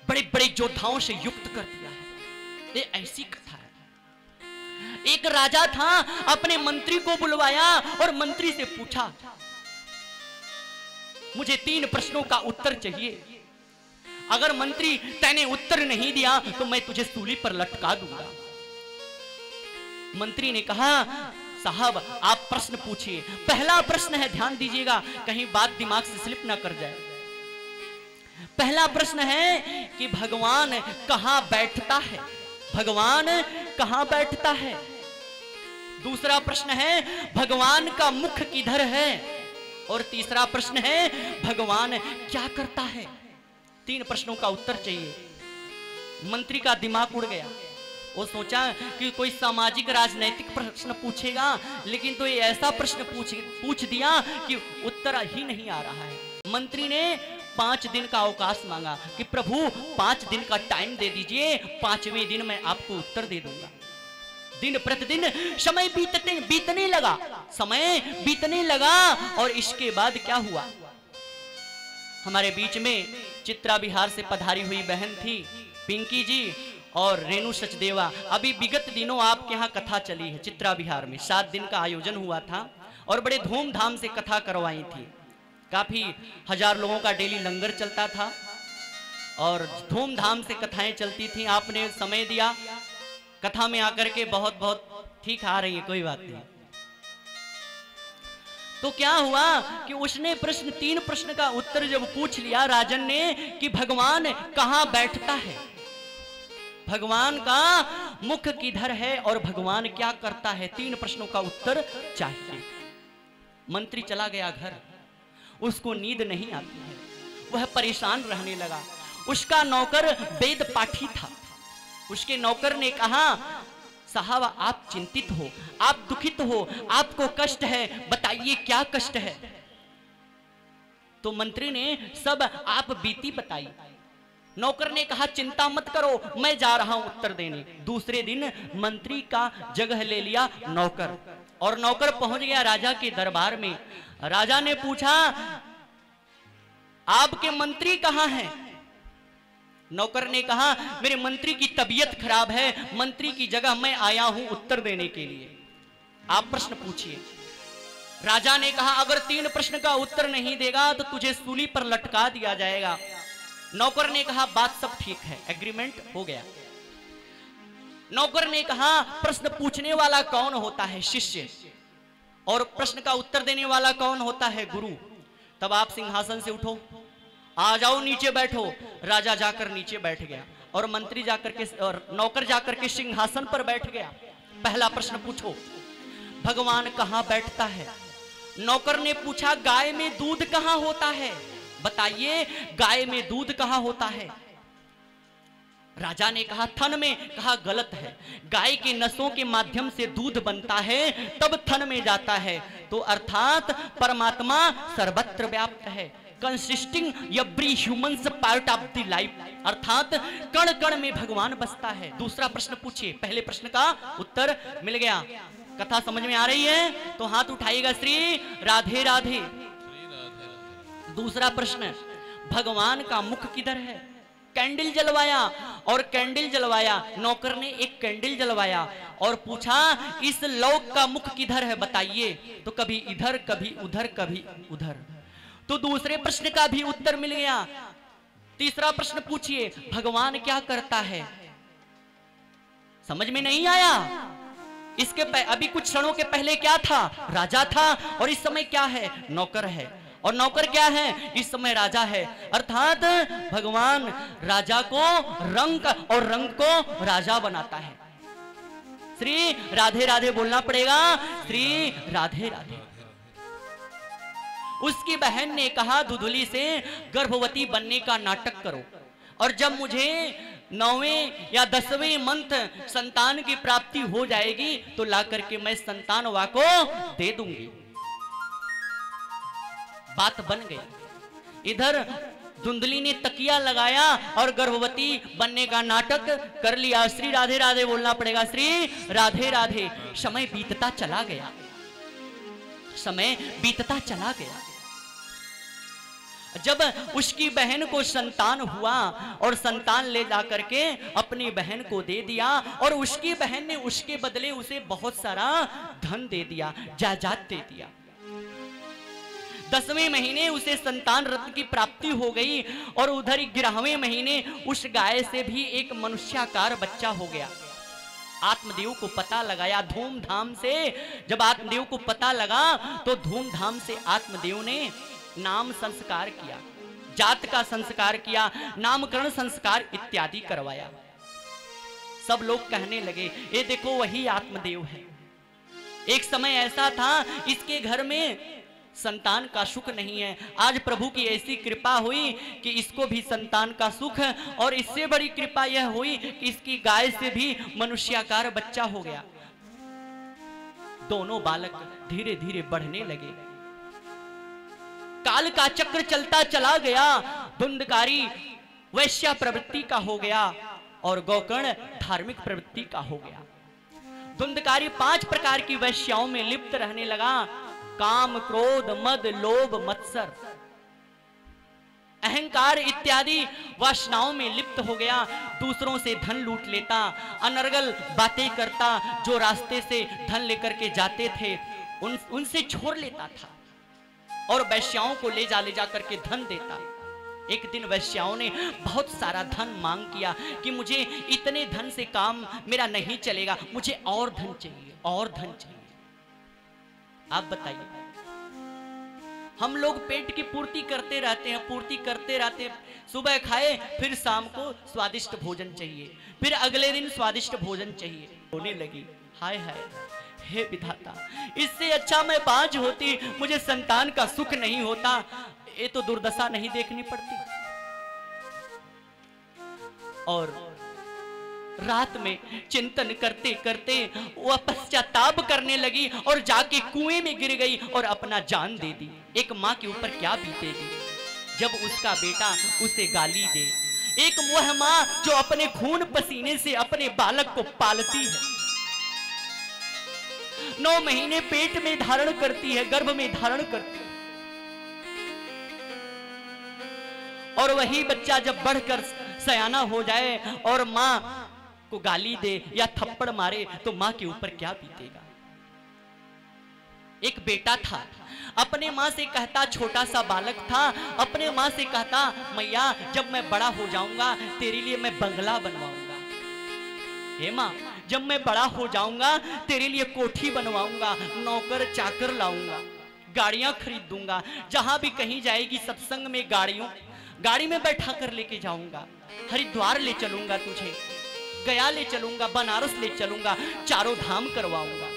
बड़े बड़े योद्धाओं से युक्त कर दिया है। ये ऐसी कथा है। एक राजा था, अपने मंत्री को बुलवाया और मंत्री से पूछा, मुझे 3 प्रश्नों का उत्तर चाहिए, अगर मंत्री तैने उत्तर नहीं दिया तो मैं तुझे सूली पर लटका दूंगा। मंत्री ने कहा, साहब आप प्रश्न पूछिए। पहला प्रश्न है, ध्यान दीजिएगा कहीं बात दिमाग से स्लिप ना कर जाए। पहला प्रश्न है कि भगवान कहां बैठता है, भगवान कहां बैठता है। दूसरा प्रश्न है, भगवान का मुख किधर है। और तीसरा प्रश्न है, भगवान क्या करता है। 3 प्रश्नों का उत्तर चाहिए। मंत्री का दिमाग उड़ गया, वो सोचा कि कोई सामाजिक राजनैतिक प्रश्न पूछेगा, लेकिन तो ये ऐसा प्रश्न पूछ दिया कि उत्तर ही नहीं आ रहा है। मंत्री ने 5 दिन का अवकाश मांगा कि प्रभु 5 दिन का टाइम दे दीजिए, 5वें दिन मैं आपको उत्तर दे दूंगा। दिन प्रतिदिन समय बीतने लगा, समय बीतने लगा। और इसके बाद क्या हुआ, हमारे बीच में चित्रा बिहार से पधारी हुई बहन थी पिंकी जी और रेणु सचदेवा। अभी विगत दिनों आपके यहाँ कथा चली है चित्रा बिहार में, 7 दिन का आयोजन हुआ था और बड़े धूमधाम से कथा करवाई थी। काफी 1000 लोगों का डेली लंगर चलता था और धूमधाम से कथाएं चलती थी। आपने समय दिया कथा में आकर के, बहुत बहुत ठीक आ रही है, कोई बात नहीं। तो क्या हुआ कि उसने 3 प्रश्न का उत्तर जब पूछ लिया राजन ने कि भगवान कहां बैठता है, भगवान का मुख किधर है और भगवान क्या करता है, 3 प्रश्नों का उत्तर चाहिए। मंत्री चला गया घर, उसको नींद नहीं आती है, वह परेशान रहने लगा। उसका नौकर वेद पाठी था। उसके नौकर ने कहा साहब आप चिंतित हो, आप दुखित हो, आपको कष्ट है, बताइए क्या कष्ट है। तो मंत्री ने सब आप बीती बताई। नौकर ने कहा चिंता मत करो, मैं जा रहा हूं उत्तर देने। दूसरे दिन मंत्री का जगह ले लिया नौकर और नौकर पहुंच गया राजा के दरबार में। राजा ने पूछा आपके मंत्री कहां हैं? नौकर ने कहा मेरे मंत्री की तबीयत खराब है, मंत्री की जगह मैं आया हूं उत्तर देने के लिए, आप प्रश्न पूछिए। राजा ने कहा अगर 3 प्रश्न का उत्तर नहीं देगा तो तुझे सूली पर लटका दिया जाएगा। नौकर ने कहा बात सब ठीक है, एग्रीमेंट हो गया। नौकर ने कहा प्रश्न पूछने वाला कौन होता है? शिष्य। और प्रश्न का उत्तर देने वाला कौन होता है? गुरु। तब आप सिंहासन से उठो, आ जाओ नीचे बैठो। राजा जाकर नीचे बैठ गया और मंत्री जाकर के और नौकर जाकर के सिंहासन पर बैठ गया। पहला प्रश्न पूछो भगवान कहां बैठता है? नौकर ने पूछा गाय में दूध कहां होता है, बताइए गाय में दूध कहां होता है? राजा ने कहा थन में। कहा गलत है, गाय के नसों के माध्यम से दूध बनता है तब थन में जाता है। तो अर्थात परमात्मा सर्वत्र व्याप्त है, consisting every humans part of the life, अर्थात कण कण में भगवान बसता है। दूसरा प्रश्न पूछिए। पहले प्रश्न का उत्तर मिल गया। कथा समझ में आ रही है तो हाथ उठाइएगा श्री राधे राधे। दूसरा प्रश्न भगवान का मुख किधर है? कैंडल जलवाया और कैंडल जलवाया, नौकर ने एक कैंडल जलवाया और पूछा इस लोक का मुख किधर है बताइए। तो कभी इधर कभी उधर कभी उधर। तो दूसरे प्रश्न का भी उत्तर मिल गया। तीसरा प्रश्न पूछिए भगवान क्या करता है? समझ में नहीं आया? इसके अभी कुछ क्षणों के पहले क्या था? राजा था और इस समय क्या है? नौकर है। और नौकर क्या है? इस समय राजा है। अर्थात भगवान राजा को रंग और रंग को राजा बनाता है। श्री राधे राधे बोलना पड़ेगा, श्री राधे राधे। उसकी बहन ने कहा दुधुली से गर्भवती बनने का नाटक करो और जब मुझे 9वें या 10वें मंथ संतान की प्राप्ति हो जाएगी तो ला करके मैं संतान वा को दे दूंगी। बात बन गई। इधर धुंधली ने तकिया लगाया और गर्भवती बनने का नाटक कर लिया। श्री राधे राधे बोलना पड़ेगा, श्री राधे राधे। समय बीतता चला गया, समय बीतता चला गया। जब उसकी बहन को संतान हुआ और संतान ले जाकर के अपनी बहन को दे दिया और उसकी बहन ने उसके बदले उसे बहुत सारा धन दे दिया, जायदाद दे दिया। 10वें महीने उसे संतान रत्न की प्राप्ति हो गई और उधर 11वें महीने उस गाय से भी एक मनुष्याकार बच्चा हो गया। आत्मदेव को पता लगाया धूमधाम से। जब आत्मदेव को पता लगा तो धूमधाम से आत्मदेव ने नाम संस्कार किया, जात का संस्कार किया, नामकरण संस्कार इत्यादि करवाया। सब लोग कहने लगे ये देखो वही आत्मदेव है। एक समय ऐसा था इसके घर में संतान का सुख नहीं है, आज प्रभु की ऐसी कृपा हुई कि इसको भी संतान का सुख, और इससे बड़ी कृपा यह हुई कि इसकी गाय से भी मनुष्याकार बच्चा हो गया। दोनों बालक धीरे धीरे बढ़ने लगे। काल का चक्र चलता चला गया। धुंधकारी वैश्या प्रवृत्ति का हो गया और गौकर्ण धार्मिक प्रवृत्ति का हो गया। धुंधकारी 5 प्रकार की वैश्याओं में लिप्त रहने लगा। काम, क्रोध, मद, लोभ, मत्सर, अहंकार इत्यादि वासनाओं में लिप्त हो गया। दूसरों से धन लूट लेता, अनर्गल बातें करता, जो रास्ते से धन लेकर के जाते थे उनसे छोड़ लेता था और वैश्याओं को ले जा करके धन देता। एक दिन वैश्याओं ने बहुत सारा धन मांग किया कि मुझे इतने धन से काम मेरा नहीं चलेगा, मुझे और धन चाहिए, और धन चाहिए। आप बताइए, हम लोग पेट की पूर्ति करते रहते हैं, पूर्ति करते रहते हैं। सुबह खाए, फिर शाम को स्वादिष्ट भोजन चाहिए, फिर अगले दिन स्वादिष्ट भोजन चाहिए। होने लगी, हाय हाय, हे विधाता, इससे अच्छा मैं बांझ होती, मुझे संतान का सुख नहीं होता। ये तो दुर्दशा नहीं देखनी पड़ती। और रात में चिंतन करते करते वह पश्चाताप करने लगी और जाके कुएं में गिर गई और अपना जान दे दी। एक माँ के ऊपर क्या बीतेगी जब उसका बेटा उसे गाली दे। एक वह माँ जो अपने खून पसीने से अपने बालक को पालती है, 9 महीने पेट में धारण करती है, गर्भ में धारण करती है, और वही बच्चा जब बढ़कर सयाना हो जाए और माँ को गाली दे या थप्पड़ मारे तो माँ के ऊपर क्या बीतेगा। एक बेटा था, अपने माँ से कहता, छोटा सा बालक था, अपने माँ से कहता, मैया जब मैं बड़ा हो जाऊंगा तेरे लिए मैं बंगला बनवाऊंगा। हे माँ, जब मैं बड़ा हो जाऊंगा तेरे लिए कोठी बनवाऊंगा, नौकर चाकर लाऊंगा, गाड़ियां खरीद दूंगा, जहां भी कहीं जाएगी सत्संग में गाड़ी में बैठा कर लेके जाऊंगा, हरिद्वार ले चलूंगा तुझे, गया ले चलूंगा, बनारस ले चलूंगा, चारों धाम करवाऊंगा।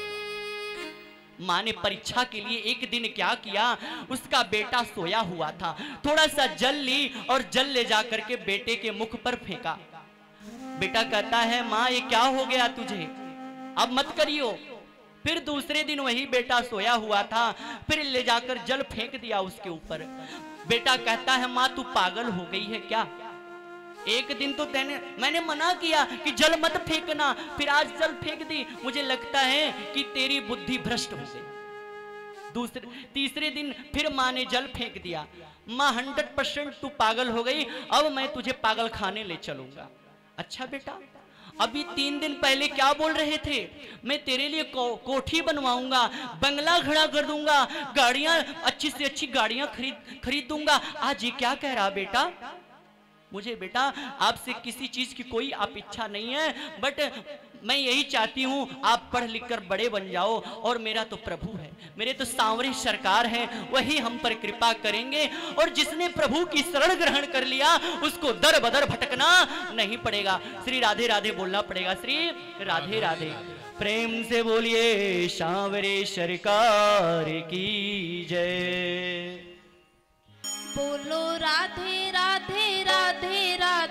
माँ ने परीक्षा के लिए एक दिन क्या किया, उसका बेटा सोया हुआ था, थोड़ा सा जल ली और जल ले जा करके बेटे के मुख पर फेंका। बेटा कहता है, माँ ये क्या हो गया तुझे, अब मत करियो। फिर दूसरे दिन वही बेटा सोया हुआ था, फिर ले जाकर जल फेंक दिया उसके ऊपर। बेटा कहता है, माँ तू पागल हो गई है क्या, एक दिन तो मैंने मना किया कि जल मत फेंकना, फिर आज जल फेंक दी, मुझे लगता है कि तेरी बुद्धि भ्रष्ट हो गई। तीसरे दिन फिर माँ ने जल फेंक दिया। माँ 100% तू पागल हो गई, अब मैं तुझे पागल खाने ले चलूंगा। अच्छा बेटा, अभी 3 दिन पहले क्या बोल रहे थे, मैं तेरे लिए कोठी बनवाऊंगा, बंगला खड़ा कर दूंगा, गाड़ियां अच्छी से अच्छी गाड़ियां खरीद दूंगा, आज ये क्या कह रहा बेटा। मुझे बेटा आपसे किसी चीज की कोई अपेक्षा नहीं है, बट मैं यही चाहती हूँ आप पढ़ लिख कर बड़े बन जाओ, और मेरा तो प्रभु है, मेरे तो सांवरी सरकार है, वही हम पर कृपा करेंगे, और जिसने प्रभु की शरण ग्रहण कर लिया उसको दर बदर भटकना नहीं पड़ेगा। श्री राधे राधे बोलना पड़ेगा, श्री राधे राधे। प्रेम से बोलिए सांवरे सरकार की जय। बोलो राधे राधे राधे राधे।